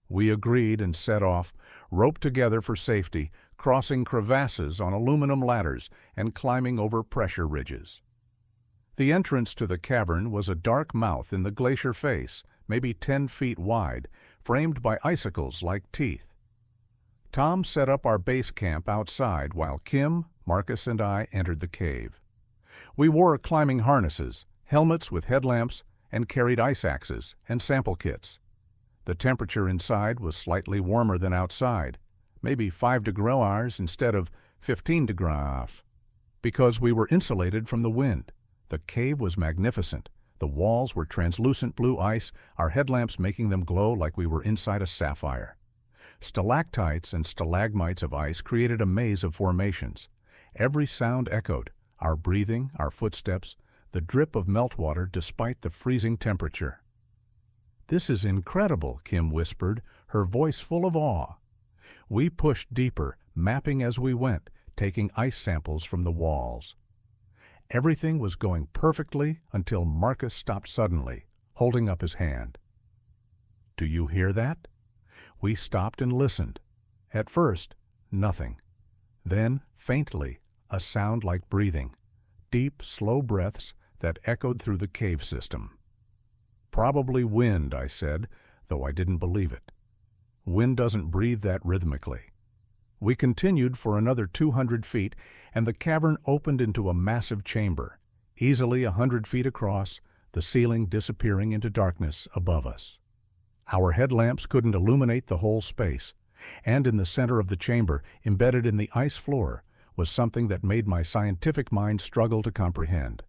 We agreed and set off, roped together for safety, crossing crevasses on aluminum ladders and climbing over pressure ridges. The entrance to the cavern was a dark mouth in the glacier face, maybe 10 feet wide, framed by icicles like teeth. Tom set up our base camp outside while Kim, Marcus, and I entered the cave. We wore climbing harnesses, helmets with headlamps, and carried ice axes and sample kits. The temperature inside was slightly warmer than outside, maybe 5 degrees instead of 15 degrees. Because we were insulated from the wind, the cave was magnificent. The walls were translucent blue ice, our headlamps making them glow like we were inside a sapphire. Stalactites and stalagmites of ice created a maze of formations. Every sound echoed, our breathing, our footsteps, the drip of meltwater despite the freezing temperature. "This is incredible," Kim whispered, her voice full of awe. We pushed deeper, mapping as we went, taking ice samples from the walls. Everything was going perfectly until Marcus stopped suddenly, holding up his hand. "Do you hear that?" We stopped and listened. At first, nothing. Then, faintly, a sound like breathing, deep, slow breaths that echoed through the cave system. "Probably wind," I said, though I didn't believe it. Wind doesn't breathe that rhythmically. We continued for another 200 feet, and the cavern opened into a massive chamber, easily 100 feet across, the ceiling disappearing into darkness above us. Our headlamps couldn't illuminate the whole space, and in the center of the chamber, embedded in the ice floor, was something that made my scientific mind struggle to comprehend.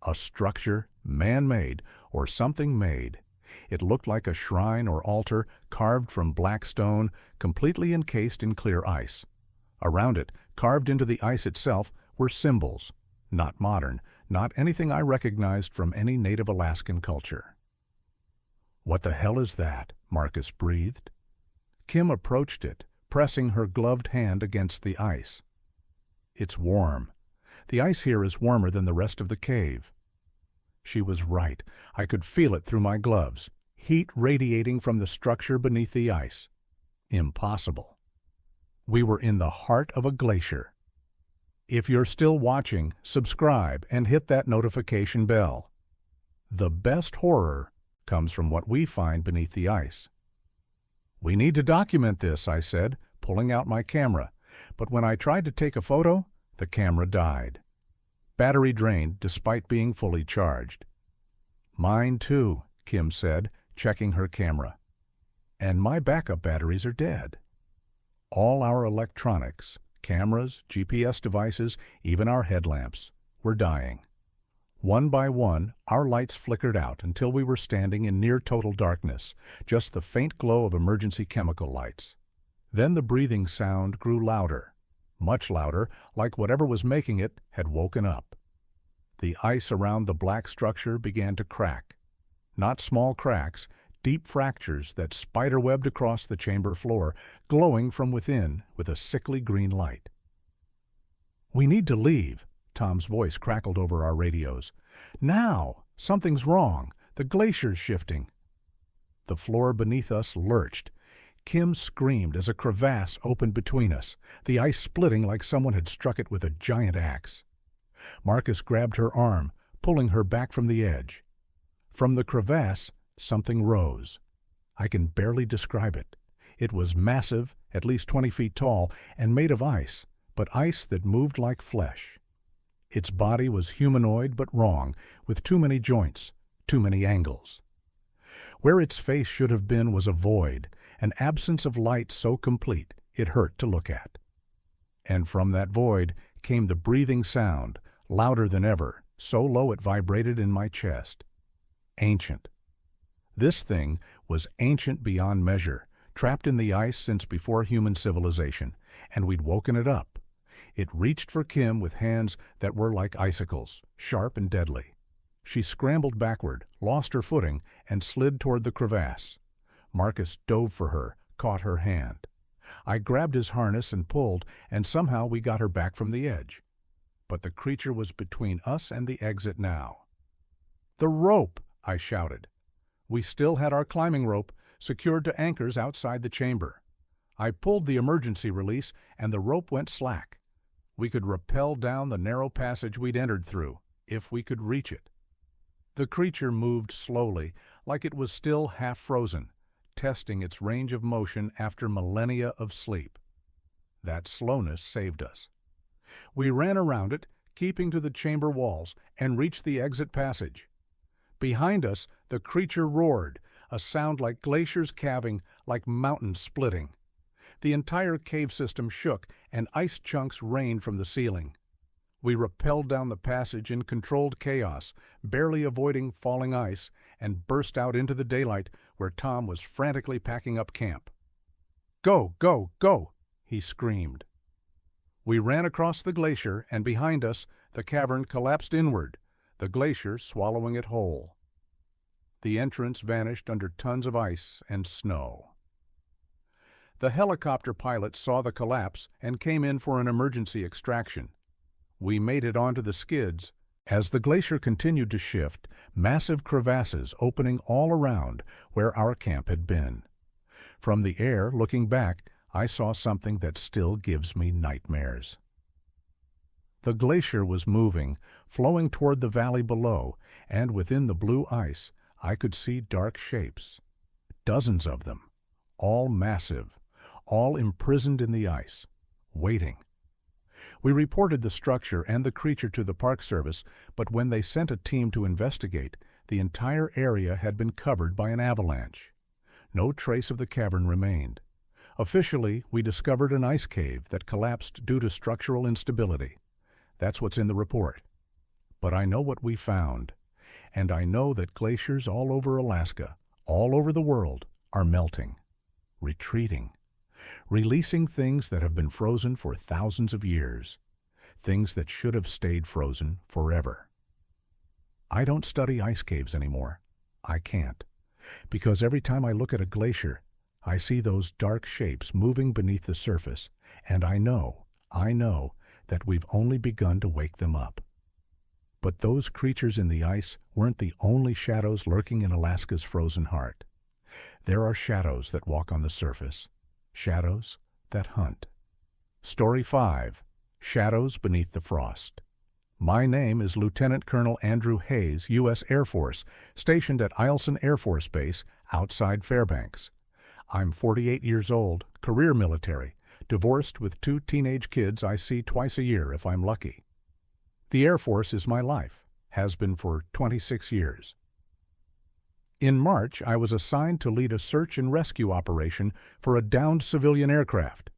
A structure, man-made, or something made. It looked like a shrine or altar carved from black stone, completely encased in clear ice. Around it, carved into the ice itself, were symbols. Not modern, not anything I recognized from any native Alaskan culture. "What the hell is that?" Marcus breathed. Kim approached it, pressing her gloved hand against the ice. "It's warm. The ice here is warmer than the rest of the cave." She was right. I could feel it through my gloves, heat radiating from the structure beneath the ice. Impossible. We were in the heart of a glacier. If you're still watching, subscribe and hit that notification bell. The best horror comes from what we find beneath the ice. "We need to document this," I said, pulling out my camera. But when I tried to take a photo, the camera died. Battery drained despite being fully charged. "Mine too," Kim said, checking her camera. "And my backup batteries are dead." All our electronics, cameras, GPS devices, even our headlamps, were dying. One by one, our lights flickered out until we were standing in near total darkness, just the faint glow of emergency chemical lights. Then the breathing sound grew louder, much louder, like whatever was making it had woken up. The ice around the black structure began to crack. Not small cracks, deep fractures that spiderwebbed across the chamber floor, glowing from within with a sickly green light. "We need to leave," Tom's voice crackled over our radios. "Now! Something's wrong. The glacier's shifting." The floor beneath us lurched. Kim screamed as a crevasse opened between us, the ice splitting like someone had struck it with a giant axe. Marcus grabbed her arm, pulling her back from the edge. From the crevasse, something rose. I can barely describe it. It was massive, at least 20 feet tall, and made of ice, but ice that moved like flesh. Its body was humanoid but wrong, with too many joints, too many angles. Where its face should have been was a void, an absence of light so complete it hurt to look at. And from that void came the breathing sound, louder than ever, so low it vibrated in my chest. Ancient. This thing was ancient beyond measure, trapped in the ice since before human civilization, and we'd woken it up. It reached for Kim with hands that were like icicles, sharp and deadly. She scrambled backward, lost her footing, and slid toward the crevasse. Marcus dove for her, caught her hand. I grabbed his harness and pulled, and somehow we got her back from the edge. But the creature was between us and the exit now. "The rope!" I shouted. We still had our climbing rope, secured to anchors outside the chamber. I pulled the emergency release, and the rope went slack. We could rappel down the narrow passage we'd entered through, if we could reach it. The creature moved slowly, like it was still half frozen, testing its range of motion after millennia of sleep. That slowness saved us. We ran around it, keeping to the chamber walls, and reached the exit passage. Behind us, the creature roared, a sound like glaciers calving, like mountains splitting. The entire cave system shook, and ice chunks rained from the ceiling. We rappelled down the passage in controlled chaos, barely avoiding falling ice, and burst out into the daylight where Tom was frantically packing up camp. "Go, go, go!" he screamed. We ran across the glacier, and behind us, the cavern collapsed inward, the glacier swallowing it whole. The entrance vanished under tons of ice and snow. The helicopter pilot saw the collapse and came in for an emergency extraction. We made it onto the skids. As the glacier continued to shift, massive crevasses opening all around where our camp had been. From the air, looking back, I saw something that still gives me nightmares. The glacier was moving, flowing toward the valley below, and within the blue ice, I could see dark shapes. Dozens of them, all massive, all imprisoned in the ice, waiting. We reported the structure and the creature to the Park Service, but when they sent a team to investigate, the entire area had been covered by an avalanche. No trace of the cavern remained. Officially, we discovered an ice cave that collapsed due to structural instability. That's what's in the report. But I know what we found, and I know that glaciers all over Alaska, all over the world, are melting, retreating, releasing things that have been frozen for thousands of years, things that should have stayed frozen forever. I don't study ice caves anymore. I can't, because every time I look at a glacier, I see those dark shapes moving beneath the surface, and I know that we've only begun to wake them up. But those creatures in the ice weren't the only shadows lurking in Alaska's frozen heart. There are shadows that walk on the surface, shadows that hunt. Story 5, Shadows Beneath the Frost. My name is Lieutenant Colonel Andrew Hayes, U.S. Air Force, stationed at Eielson Air Force Base outside Fairbanks. I'm 48 years old, career military, divorced with 2 teenage kids I see twice a year if I'm lucky. The Air Force is my life, has been for 26 years. In March, I was assigned to lead a search and rescue operation for a downed civilian aircraft.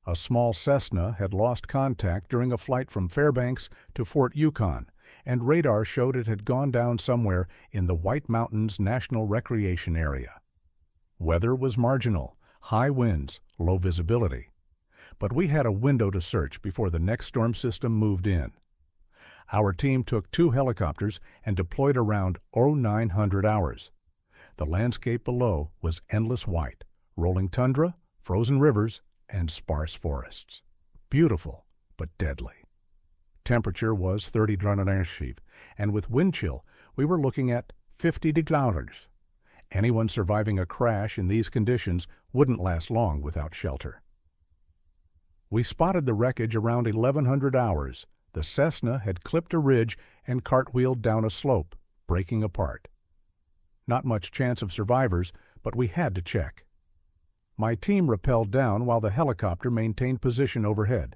A small Cessna had lost contact during a flight from Fairbanks to Fort Yukon, and radar showed it had gone down somewhere in the White Mountains National Recreation Area. Weather was marginal, high winds, low visibility. But we had a window to search before the next storm system moved in. Our team took 2 helicopters and deployed around 0900 hours. The landscape below was endless white, rolling tundra, frozen rivers, and sparse forests. Beautiful, but deadly. Temperature was 30 grader, and with wind chill, we were looking at 50 degrees. Anyone surviving a crash in these conditions wouldn't last long without shelter. We spotted the wreckage around 1100 hours. The Cessna had clipped a ridge and cartwheeled down a slope, breaking apart. Not much chance of survivors, but we had to check. My team rappelled down while the helicopter maintained position overhead.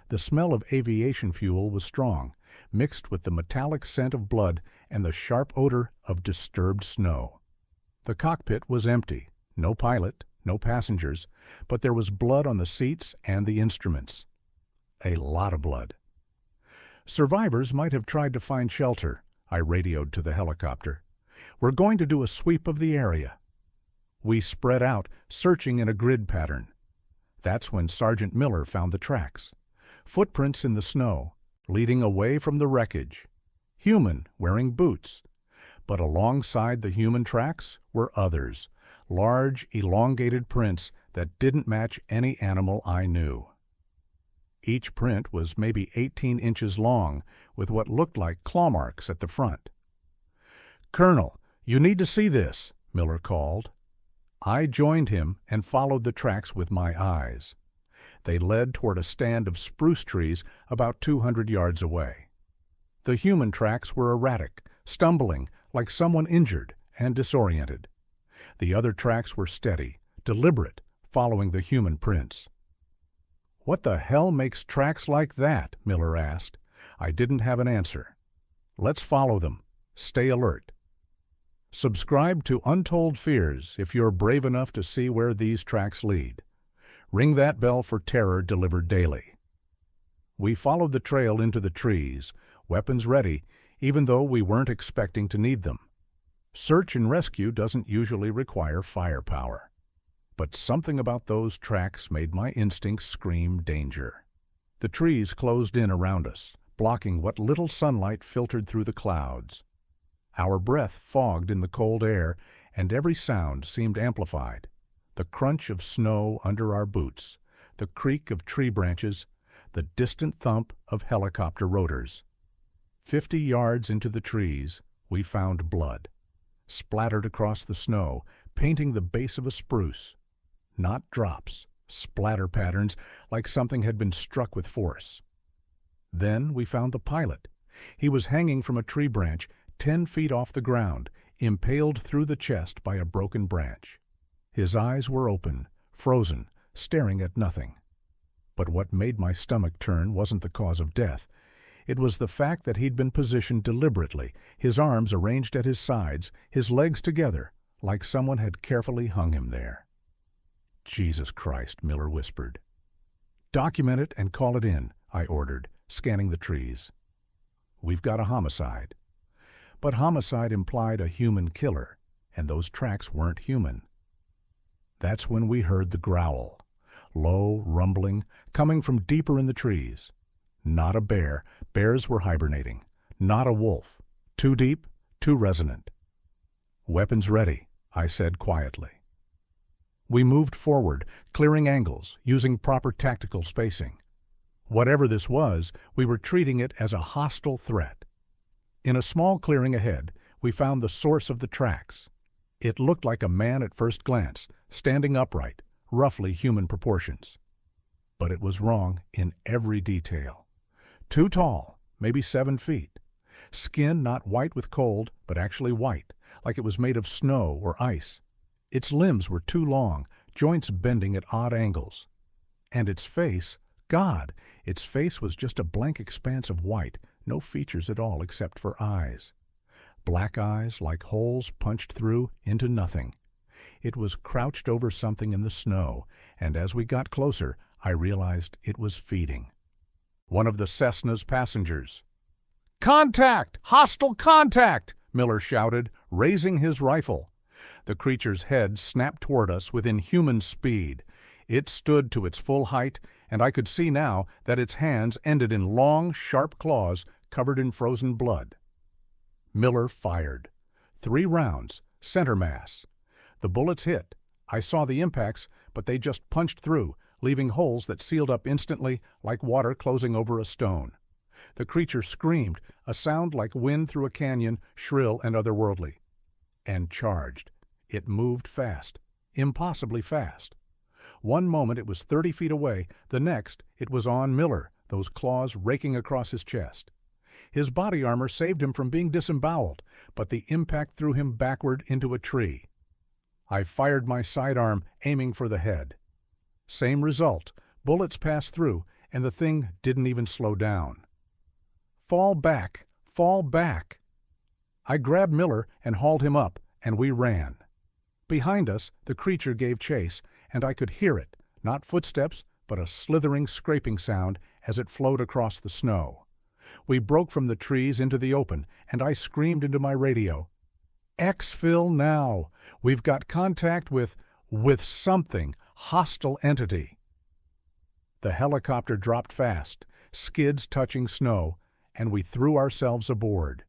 The smell of aviation fuel was strong, mixed with the metallic scent of blood and the sharp odor of disturbed snow. The cockpit was empty. No pilot, no passengers, but there was blood on the seats and the instruments. A lot of blood. Survivors might have tried to find shelter, I radioed to the helicopter. We're going to do a sweep of the area. We spread out, searching in a grid pattern. That's when Sergeant Miller found the tracks. Footprints in the snow, leading away from the wreckage. Human, wearing boots. But alongside the human tracks were others, large, elongated prints that didn't match any animal I knew. Each print was maybe 18 inches long, with what looked like claw marks at the front. "Colonel, you need to see this," Miller called. I joined him and followed the tracks with my eyes. They led toward a stand of spruce trees about 200 yards away. The human tracks were erratic, stumbling like someone injured and disoriented. The other tracks were steady, deliberate, following the human prints. "What the hell makes tracks like that?" Miller asked. I didn't have an answer. "Let's follow them. Stay alert." Subscribe to Untold Fears if you're brave enough to see where these tracks lead. Ring that bell for terror delivered daily. We followed the trail into the trees, weapons ready, even though we weren't expecting to need them. Search and rescue doesn't usually require firepower. But something about those tracks made my instincts scream danger. The trees closed in around us, blocking what little sunlight filtered through the clouds. Our breath fogged in the cold air, and every sound seemed amplified. The crunch of snow under our boots, the creak of tree branches, the distant thump of helicopter rotors. 50 yards into the trees, we found blood, splattered across the snow, painting the base of a spruce. Not drops, splatter patterns like something had been struck with force. Then we found the pilot. He was hanging from a tree branch 10 feet off the ground, impaled through the chest by a broken branch. His eyes were open, frozen, staring at nothing. But what made my stomach turn wasn't the cause of death. It was the fact that he'd been positioned deliberately, his arms arranged at his sides, his legs together, like someone had carefully hung him there. "Jesus Christ," Miller whispered. "Document it and call it in," I ordered, scanning the trees. "We've got a homicide." But homicide implied a human killer, and those tracks weren't human. That's when we heard the growl, low, rumbling, coming from deeper in the trees. Not a bear. Bears were hibernating. Not a wolf. Too deep, too resonant. "Weapons ready," I said quietly. We moved forward, clearing angles, using proper tactical spacing. Whatever this was, we were treating it as a hostile threat. In a small clearing ahead, we found the source of the tracks. It looked like a man at first glance, standing upright, roughly human proportions. But it was wrong in every detail. Too tall, maybe 7 feet. Skin not white with cold, but actually white, like it was made of snow or ice. Its limbs were too long, joints bending at odd angles. And its face, God, its face was just a blank expanse of white, no features at all except for eyes. Black eyes like holes punched through into nothing. It was crouched over something in the snow, and as we got closer, I realized it was feeding. One of the Cessna's passengers. "Contact! Hostile contact!" Miller shouted, raising his rifle. The creature's head snapped toward us with inhuman speed. It stood to its full height, and I could see now that its hands ended in long, sharp claws covered in frozen blood. Miller fired. 3 rounds, center mass. The bullets hit. I saw the impacts, but they just punched through, leaving holes that sealed up instantly like water closing over a stone. The creature screamed, a sound like wind through a canyon, shrill and otherworldly. And charged. It moved fast, impossibly fast. One moment it was 30 feet away, the next it was on Miller, those claws raking across his chest. His body armor saved him from being disemboweled, but the impact threw him backward into a tree. I fired my sidearm, aiming for the head. Same result. Bullets passed through, and the thing didn't even slow down. "Fall back! Fall back!" I grabbed Miller and hauled him up, and we ran. Behind us, the creature gave chase, and I could hear it, not footsteps, but a slithering, scraping sound as it flowed across the snow. We broke from the trees into the open, and I screamed into my radio, "Exfil now! We've got contact with something, hostile entity." The helicopter dropped fast, skids touching snow, and we threw ourselves aboard.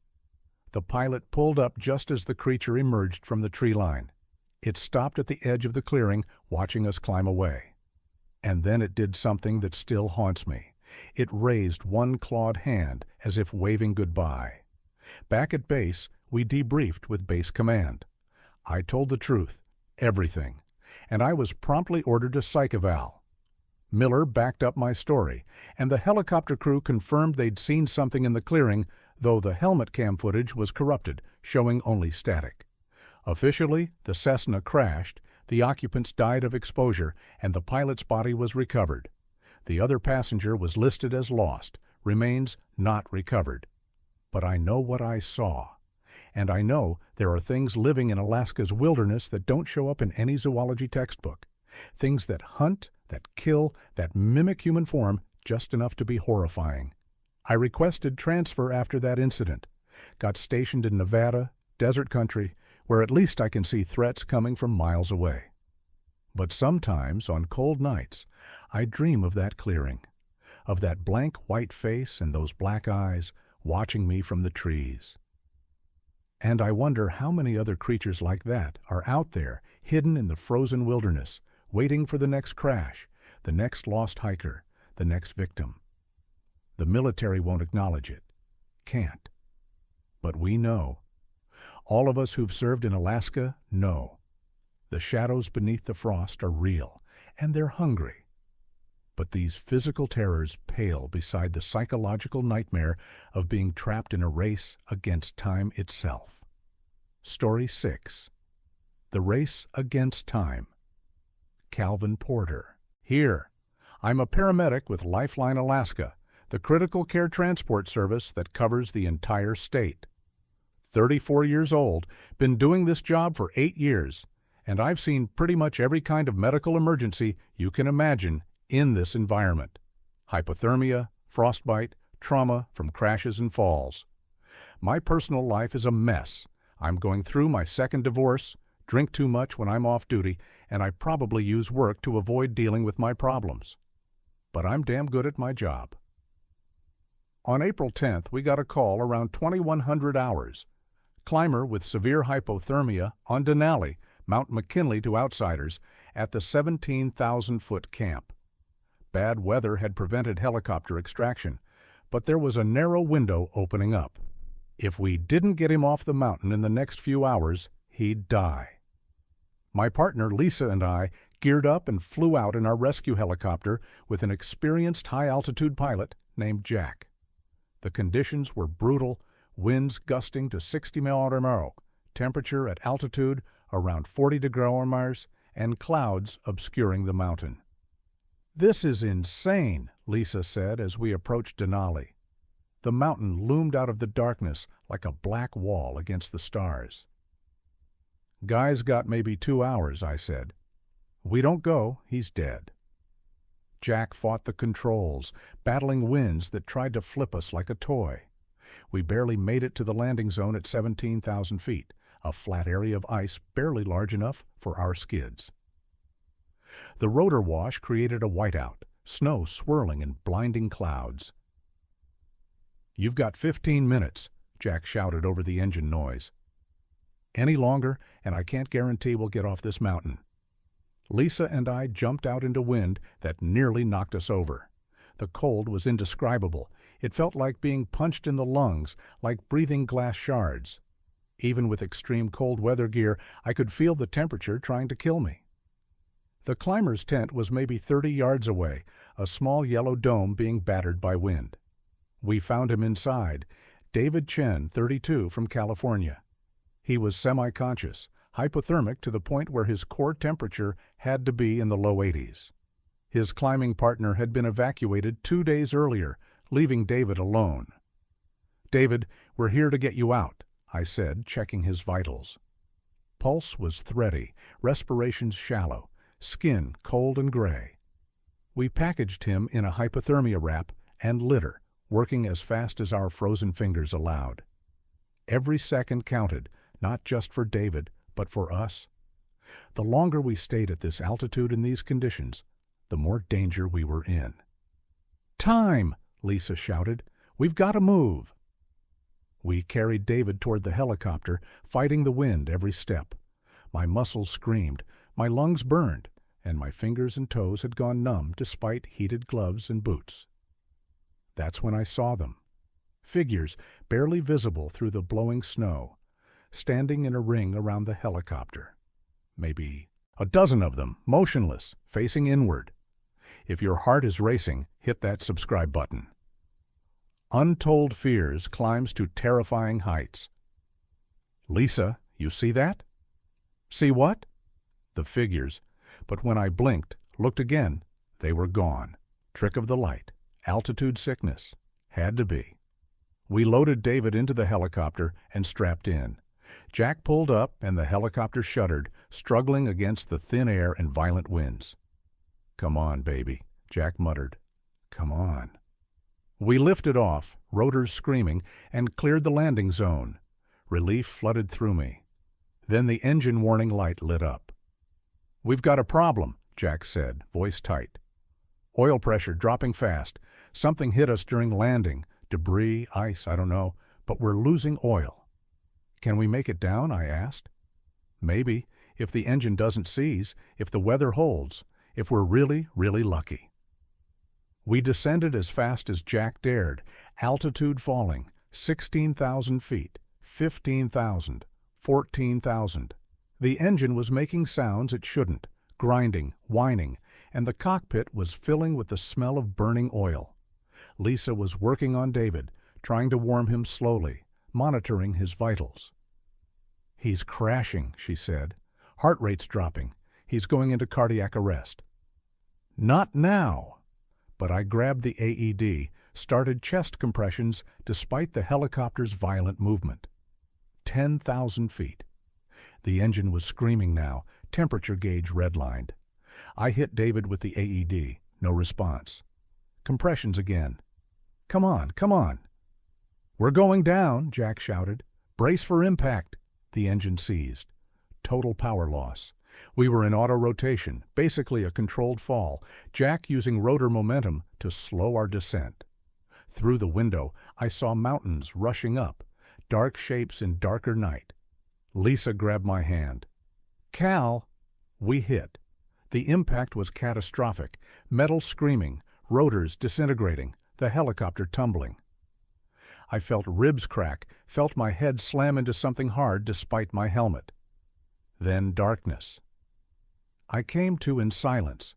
The pilot pulled up just as the creature emerged from the tree line. It stopped at the edge of the clearing, watching us climb away. And then it did something that still haunts me. It raised one clawed hand as if waving goodbye. Back at base, we debriefed with base command. I told the truth, everything, and I was promptly ordered to psych eval. Miller backed up my story, and the helicopter crew confirmed they'd seen something in the clearing, though the helmet cam footage was corrupted, showing only static. Officially, the Cessna crashed, the occupants died of exposure, and the pilot's body was recovered. The other passenger was listed as lost, remains not recovered. But I know what I saw. And I know there are things living in Alaska's wilderness that don't show up in any zoology textbook. Things that hunt, that kill, that mimic human form just enough to be horrifying. I requested transfer after that incident. Got stationed in Nevada, desert country, where at least I can see threats coming from miles away. But sometimes, on cold nights, I dream of that clearing, of that blank white face and those black eyes watching me from the trees. And I wonder how many other creatures like that are out there, hidden in the frozen wilderness, waiting for the next crash, the next lost hiker, the next victim. The military won't acknowledge it. Can't. But we know. All of us who've served in Alaska know. The shadows beneath the frost are real, and they're hungry. But these physical terrors pale beside the psychological nightmare of being trapped in a race against time itself. Story 6. The Race Against Time. Calvin Porter. Here. I'm a paramedic with Lifeline Alaska, the critical care transport service that covers the entire state. 34 years old, been doing this job for 8 years, and I've seen pretty much every kind of medical emergency you can imagine in this environment. Hypothermia, frostbite, trauma from crashes and falls. My personal life is a mess. I'm going through my second divorce, drink too much when I'm off duty, and I probably use work to avoid dealing with my problems. But I'm damn good at my job. On April 10th, we got a call around 2100 hours. Climber with severe hypothermia on Denali, Mount McKinley to outsiders, at the 17,000-foot camp. Bad weather had prevented helicopter extraction, but there was a narrow window opening up. If we didn't get him off the mountain in the next few hours, he'd die. My partner Lisa and I geared up and flew out in our rescue helicopter with an experienced high-altitude pilot named Jack. The conditions were brutal, winds gusting to 60 mph, temperature at altitude around 40 degrees, and clouds obscuring the mountain. "This is insane," Lisa said as we approached Denali. The mountain loomed out of the darkness like a black wall against the stars. "Guy's got maybe 2 hours," I said. "We don't go, he's dead." Jack fought the controls, battling winds that tried to flip us like a toy. We barely made it to the landing zone at 17,000 feet, a flat area of ice barely large enough for our skids. The rotor wash created a whiteout, snow swirling in blinding clouds. "You've got 15 minutes, Jack shouted over the engine noise. "Any longer, and I can't guarantee we'll get off this mountain." Lisa and I jumped out into wind that nearly knocked us over. The cold was indescribable. It felt like being punched in the lungs, like breathing glass shards. Even with extreme cold weather gear, I could feel the temperature trying to kill me. The climber's tent was maybe 30 yards away, a small yellow dome being battered by wind. We found him inside, David Chen, 32, from California. He was semi-conscious, hypothermic to the point where his core temperature had to be in the low 80s. His climbing partner had been evacuated 2 days earlier, leaving David alone. "David, we're here to get you out," I said, checking his vitals. Pulse was thready, respirations shallow, skin cold and gray. We packaged him in a hypothermia wrap and litter, working as fast as our frozen fingers allowed. Every second counted, not just for David, but for us. The longer we stayed at this altitude in these conditions, the more danger we were in. "Time!" Lisa shouted. "We've got to move!" We carried David toward the helicopter, fighting the wind every step. My muscles screamed, my lungs burned, and my fingers and toes had gone numb despite heated gloves and boots. That's when I saw them. Figures barely visible through the blowing snow, standing in a ring around the helicopter. Maybe a dozen of them, motionless, facing inward. If your heart is racing, hit that subscribe button. Untold Fears climbs to terrifying heights. "Lisa, you see that?" "See what?" "The figures. But when I blinked, looked again, they were gone. Trick of the light. Altitude sickness. Had to be." We loaded David into the helicopter and strapped in. Jack pulled up and the helicopter shuddered, struggling against the thin air and violent winds. "Come on, baby," Jack muttered. "Come on." We lifted off, rotors screaming, and cleared the landing zone. Relief flooded through me. Then the engine warning light lit up. "We've got a problem," Jack said, voice tight. "Oil pressure dropping fast. Something hit us during landing. Debris, ice, I don't know, but we're losing oil." "Can we make it down?" I asked. "Maybe, if the engine doesn't seize, if the weather holds, if we're really, really lucky." We descended as fast as Jack dared, altitude falling, 16,000 feet, 15,000, 14,000. The engine was making sounds it shouldn't, grinding, whining, and the cockpit was filling with the smell of burning oil. Lisa was working on David, trying to warm him slowly, monitoring his vitals. "He's crashing," she said. "Heart rate's dropping. He's going into cardiac arrest." "Not now!" But I grabbed the AED, started chest compressions despite the helicopter's violent movement. 10,000 feet. The engine was screaming now, temperature gauge redlined. I hit David with the AED, no response. Compressions again. "Come on, come on." "We're going down," Jack shouted. "Brace for impact." The engine seized. Total power loss. We were in auto-rotation, basically a controlled fall, Jack using rotor momentum to slow our descent. Through the window, I saw mountains rushing up, dark shapes in darker night. Lisa grabbed my hand. "Cal!" We hit. The impact was catastrophic, metal screaming, rotors disintegrating, the helicopter tumbling. I felt ribs crack, felt my head slam into something hard despite my helmet. Then darkness. I came to in silence.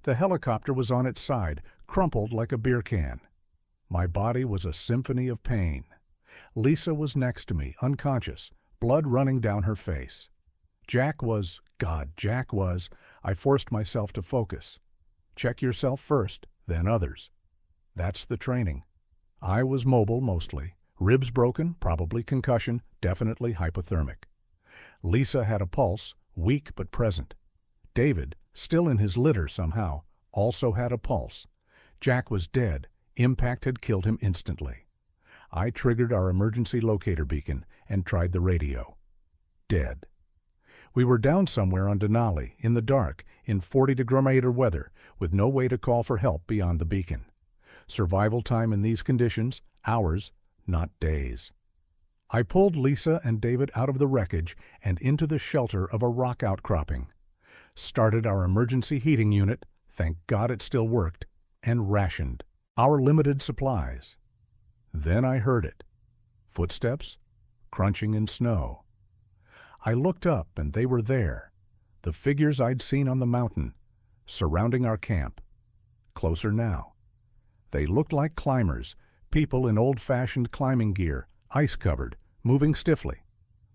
The helicopter was on its side, crumpled like a beer can. My body was a symphony of pain. Lisa was next to me, unconscious, blood running down her face. Jack was, I forced myself to focus. Check yourself first, then others. That's the training. I was mobile mostly, ribs broken, probably concussion, definitely hypothermic. Lisa had a pulse, weak but present. David, still in his litter somehow, also had a pulse. Jack was dead. Impact had killed him instantly. I triggered our emergency locator beacon and tried the radio. Dead. We were down somewhere on Denali, in the dark, in 40-degree weather, with no way to call for help beyond the beacon. Survival time in these conditions, hours, not days. I pulled Lisa and David out of the wreckage and into the shelter of a rock outcropping. Started our emergency heating unit, thank God it still worked, and rationed our limited supplies. Then I heard it. Footsteps, crunching in snow. I looked up and they were there, the figures I'd seen on the mountain, surrounding our camp. Closer now. They looked like climbers, people in old-fashioned climbing gear, ice-covered, moving stiffly.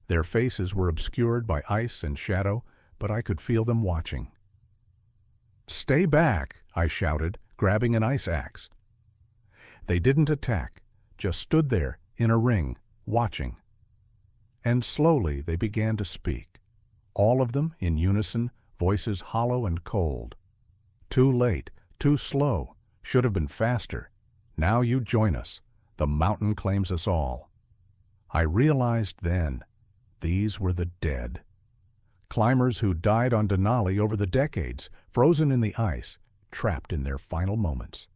Their faces were obscured by ice and shadow, but I could feel them watching. "Stay back," I shouted, grabbing an ice axe. They didn't attack, just stood there, in a ring, watching. And slowly they began to speak. All of them in unison, voices hollow and cold. Too late, too slow, should have been faster. Now you join us. The mountain claims us all. I realized then, these were the dead. Climbers who died on Denali over the decades, frozen in the ice, trapped in their final moments.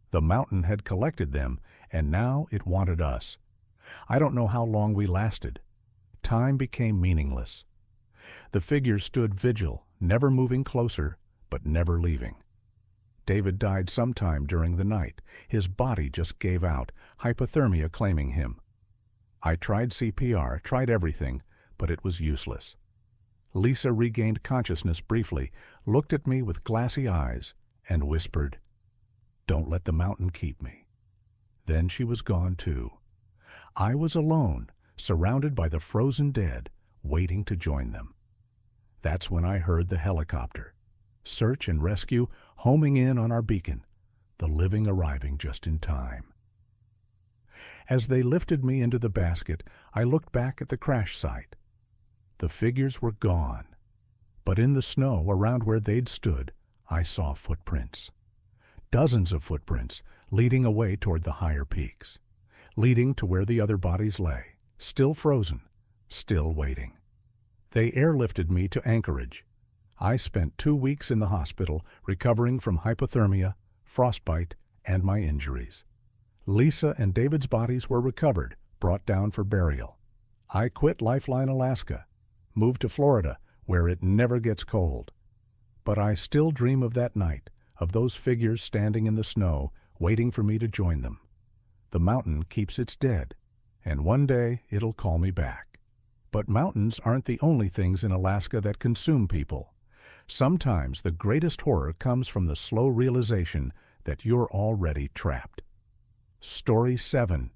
The mountain had collected them, and now it wanted us. I don't know how long we lasted. Time became meaningless. The figures stood vigil, never moving closer, but never leaving. David died sometime during the night. His body just gave out, hypothermia claiming him. I tried CPR, tried everything, but it was useless. Lisa regained consciousness briefly, looked at me with glassy eyes, and whispered, "Don't let the mountain keep me." Then she was gone too. I was alone, surrounded by the frozen dead, waiting to join them. That's when I heard the helicopter. Search and rescue homing in on our beacon, the living arriving just in time. As they lifted me into the basket, I looked back at the crash site. The figures were gone, but in the snow around where they'd stood, I saw footprints. Dozens of footprints leading away toward the higher peaks, leading to where the other bodies lay, still frozen, still waiting. They airlifted me to Anchorage. I spent 2 weeks in the hospital recovering from hypothermia, frostbite, and my injuries. Lisa and David's bodies were recovered, brought down for burial. I quit Lifeline Alaska, moved to Florida, where it never gets cold. But I still dream of that night, of those figures standing in the snow, waiting for me to join them. The mountain keeps its dead, and one day it'll call me back. But mountains aren't the only things in Alaska that consume people. Sometimes the greatest horror comes from the slow realization that you're already trapped. Story 7.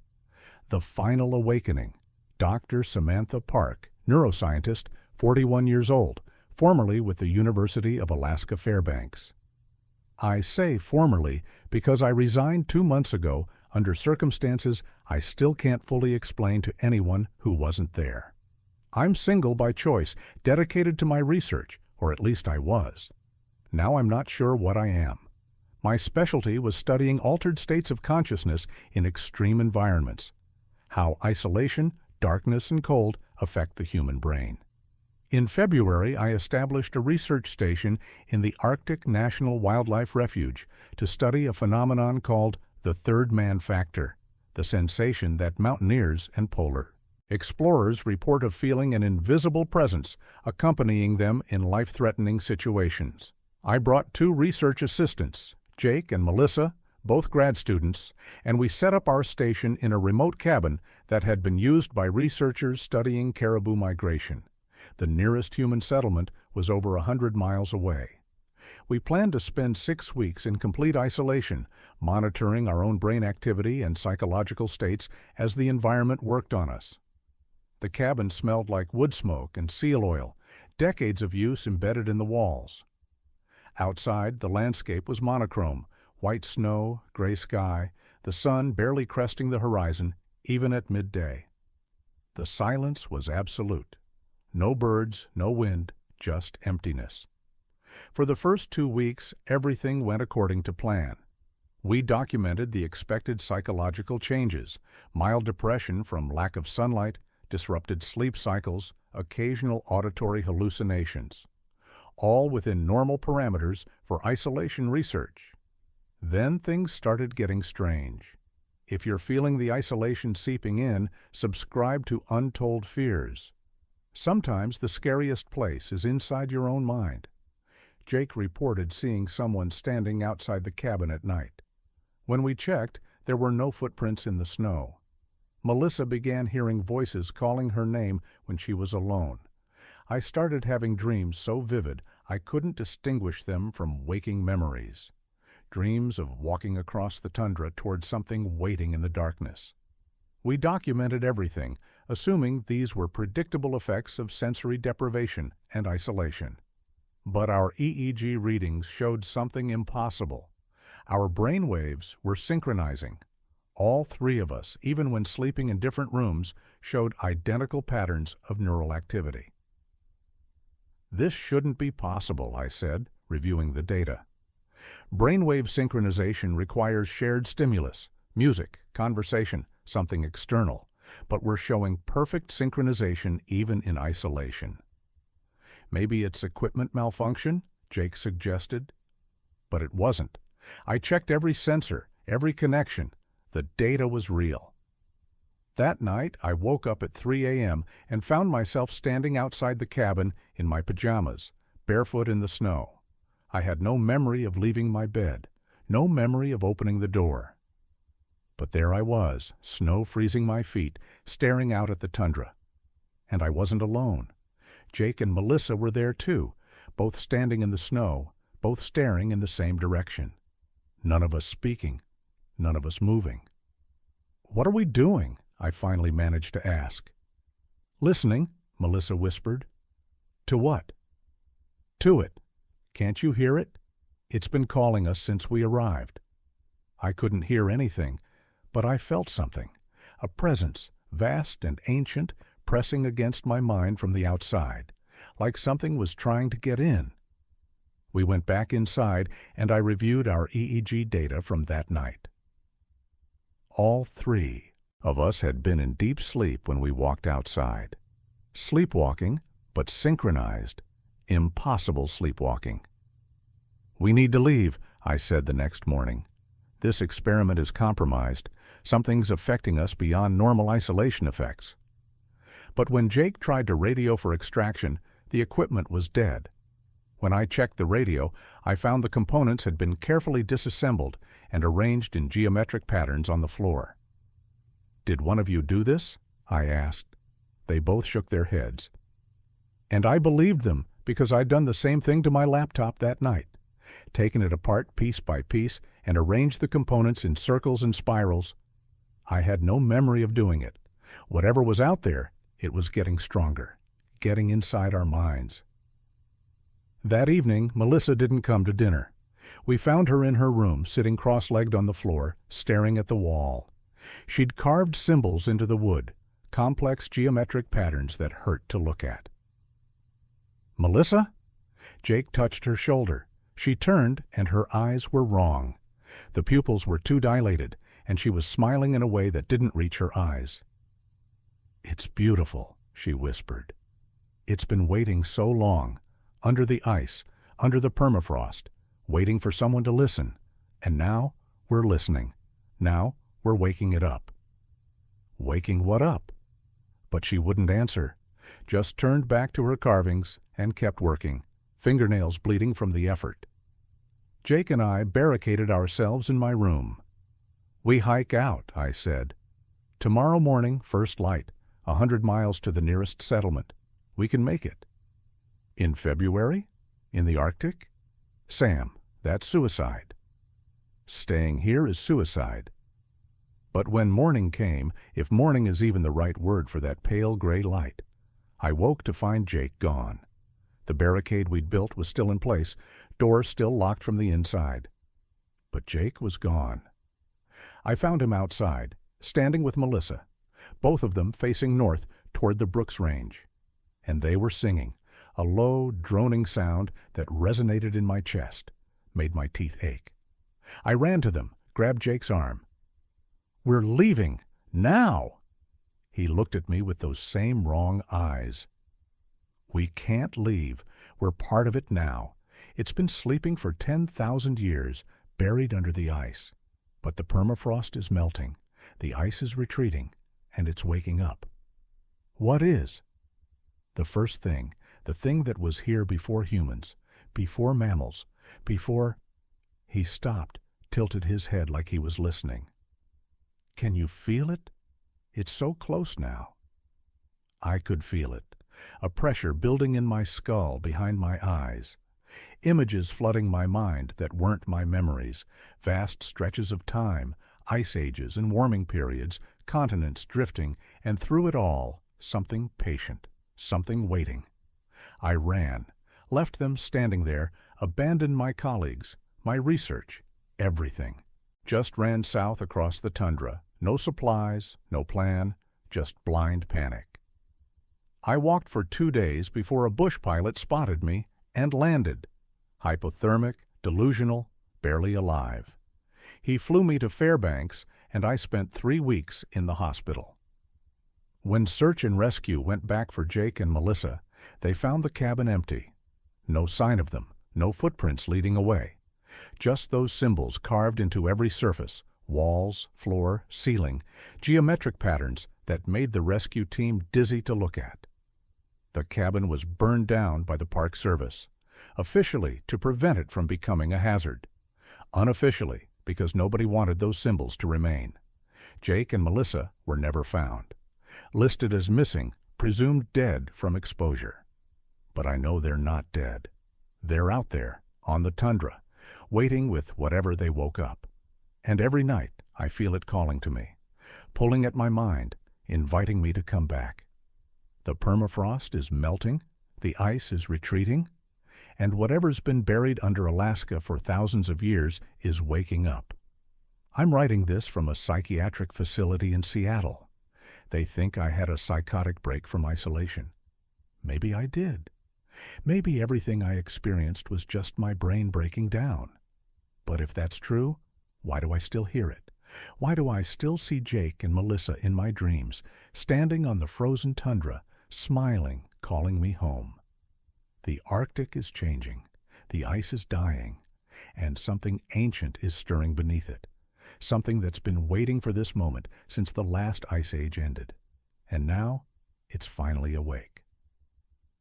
The Final Awakening. Dr. Samantha Park, neuroscientist, 41 years old, formerly with the University of Alaska Fairbanks. I say formerly because I resigned 2 months ago under circumstances I still can't fully explain to anyone who wasn't there. I'm single by choice, dedicated to my research, or at least I was. Now I'm not sure what I am. My specialty was studying altered states of consciousness in extreme environments, how isolation, darkness, and cold affect the human brain. In February, I established a research station in the Arctic National Wildlife Refuge to study a phenomenon called the third man factor, the sensation that mountaineers and polar explorers report of feeling an invisible presence accompanying them in life-threatening situations. I brought 2 research assistants, Jake and Melissa, both grad students, and we set up our station in a remote cabin that had been used by researchers studying caribou migration. The nearest human settlement was over 100 miles away. We planned to spend 6 weeks in complete isolation, monitoring our own brain activity and psychological states as the environment worked on us. The cabin smelled like wood smoke and seal oil, decades of use embedded in the walls. Outside, the landscape was monochrome, white snow, gray sky, the sun barely cresting the horizon, even at midday. The silence was absolute. No birds, no wind, just emptiness. For the first 2 weeks, everything went according to plan. We documented the expected psychological changes, mild depression from lack of sunlight, disrupted sleep cycles, occasional auditory hallucinations, all within normal parameters for isolation research. Then things started getting strange. If you're feeling the isolation seeping in, subscribe to Untold Fears. Sometimes the scariest place is inside your own mind. Jake reported seeing someone standing outside the cabin at night. When we checked, there were no footprints in the snow. Melissa began hearing voices calling her name when she was alone. I started having dreams so vivid I couldn't distinguish them from waking memories. Dreams of walking across the tundra toward something waiting in the darkness. We documented everything, assuming these were predictable effects of sensory deprivation and isolation. But our EEG readings showed something impossible. Our brain waves were synchronizing. All 3 of us, even when sleeping in different rooms, showed identical patterns of neural activity. This shouldn't be possible, I said, reviewing the data. Brainwave synchronization requires shared stimulus, music, conversation, something external, but we're showing perfect synchronization even in isolation. Maybe it's equipment malfunction, Jake suggested. But it wasn't. I checked every sensor, every connection. The data was real. That night, I woke up at 3 a.m. and found myself standing outside the cabin in my pajamas, barefoot in the snow. I had no memory of leaving my bed, no memory of opening the door. But there I was, snow freezing my feet, staring out at the tundra. And I wasn't alone. Jake and Melissa were there too, both standing in the snow, both staring in the same direction. None of us speaking, none of us moving. "What are we doing?" I finally managed to ask. "Listening," Melissa whispered. "To what?" "To it. Can't you hear it? It's been calling us since we arrived." I couldn't hear anything, but I felt something, a presence, vast and ancient, pressing against my mind from the outside, like something was trying to get in. We went back inside, and I reviewed our EEG data from that night. All three of us had been in deep sleep when we walked outside. Sleepwalking, but synchronized. Impossible sleepwalking. "We need to leave," I said the next morning. "This experiment is compromised. Something's affecting us beyond normal isolation effects." But when Jake tried to radio for extraction, the equipment was dead. When I checked the radio, I found the components had been carefully disassembled and arranged in geometric patterns on the floor. "Did one of you do this?" I asked. They both shook their heads. And I believed them because I'd done the same thing to my laptop that night, taken it apart piece by piece and arranged the components in circles and spirals. I had no memory of doing it. Whatever was out there, it was getting stronger, getting inside our minds. That evening, Melissa didn't come to dinner. We found her in her room, sitting cross-legged on the floor, staring at the wall. She'd carved symbols into the wood, complex geometric patterns that hurt to look at. "Melissa?" Jake touched her shoulder. She turned, and her eyes were wrong. The pupils were too dilated, and she was smiling in a way that didn't reach her eyes. "It's beautiful," she whispered. "It's been waiting so long, under the ice, under the permafrost, waiting for someone to listen. And now we're listening. Now we're waking it up." "Waking what up?" But she wouldn't answer, just turned back to her carvings and kept working, fingernails bleeding from the effort. Jake and I barricaded ourselves in my room. "We hike out," I said. "Tomorrow morning, first light, 100 miles to the nearest settlement. We can make it." "In February? In the Arctic?" "Sam, that's suicide." "Staying here is suicide." But when morning came, if morning is even the right word for that pale gray light, I woke to find Jake gone. The barricade we'd built was still in place, doors still locked from the inside. But Jake was gone. I found him outside, standing with Melissa, both of them facing north toward the Brooks Range. And they were singing, a low, droning sound that resonated in my chest, made my teeth ache. I ran to them, grabbed Jake's arm. "We're leaving, now!" He looked at me with those same wrong eyes. "We can't leave. We're part of it now. It's been sleeping for 10,000 years, buried under the ice. But the permafrost is melting, the ice is retreating, and it's waking up." "What is?" "The first thing, the thing that was here before humans, before mammals, before—" He stopped, tilted his head like he was listening. "Can you feel it? It's so close now." I could feel it, a pressure building in my skull behind my eyes. Images flooding my mind that weren't my memories, vast stretches of time, ice ages and warming periods, continents drifting, and through it all, something patient, something waiting. I ran, left them standing there, abandoned my colleagues, my research, everything. Just ran south across the tundra, no supplies, no plan, just blind panic. I walked for 2 days before a bush pilot spotted me and landed. Hypothermic, delusional, barely alive. He flew me to Fairbanks, and I spent 3 weeks in the hospital. When search and rescue went back for Jake and Melissa, they found the cabin empty. No sign of them, no footprints leading away. Just those symbols carved into every surface, walls, floor, ceiling, geometric patterns that made the rescue team dizzy to look at. The cabin was burned down by the Park Service, officially to prevent it from becoming a hazard, unofficially because nobody wanted those symbols to remain. Jake and Melissa were never found, listed as missing, presumed dead from exposure. But I know they're not dead. They're out there, on the tundra, waiting with whatever they woke up. And every night I feel it calling to me, pulling at my mind, inviting me to come back. The permafrost is melting, the ice is retreating, and whatever's been buried under Alaska for thousands of years is waking up. I'm writing this from a psychiatric facility in Seattle. They think I had a psychotic break from isolation. Maybe I did. Maybe everything I experienced was just my brain breaking down. But if that's true, why do I still hear it? Why do I still see Jake and Melissa in my dreams, standing on the frozen tundra, smiling, calling me home? The Arctic is changing, the ice is dying, and something ancient is stirring beneath it, something that's been waiting for this moment since the last ice age ended. And now, it's finally awake.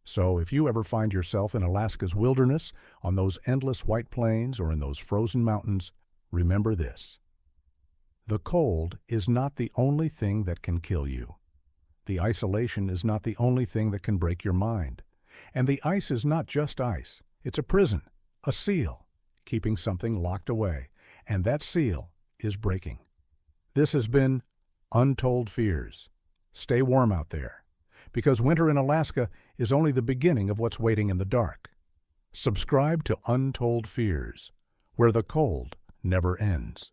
So if you ever find yourself in Alaska's wilderness, on those endless white plains or in those frozen mountains, remember this. The cold is not the only thing that can kill you. The isolation is not the only thing that can break your mind. And the ice is not just ice. It's a prison, a seal, keeping something locked away. And that seal is breaking. This has been Untold Fears. Stay warm out there, because winter in Alaska is only the beginning of what's waiting in the dark. Subscribe to Untold Fears, where the cold never ends.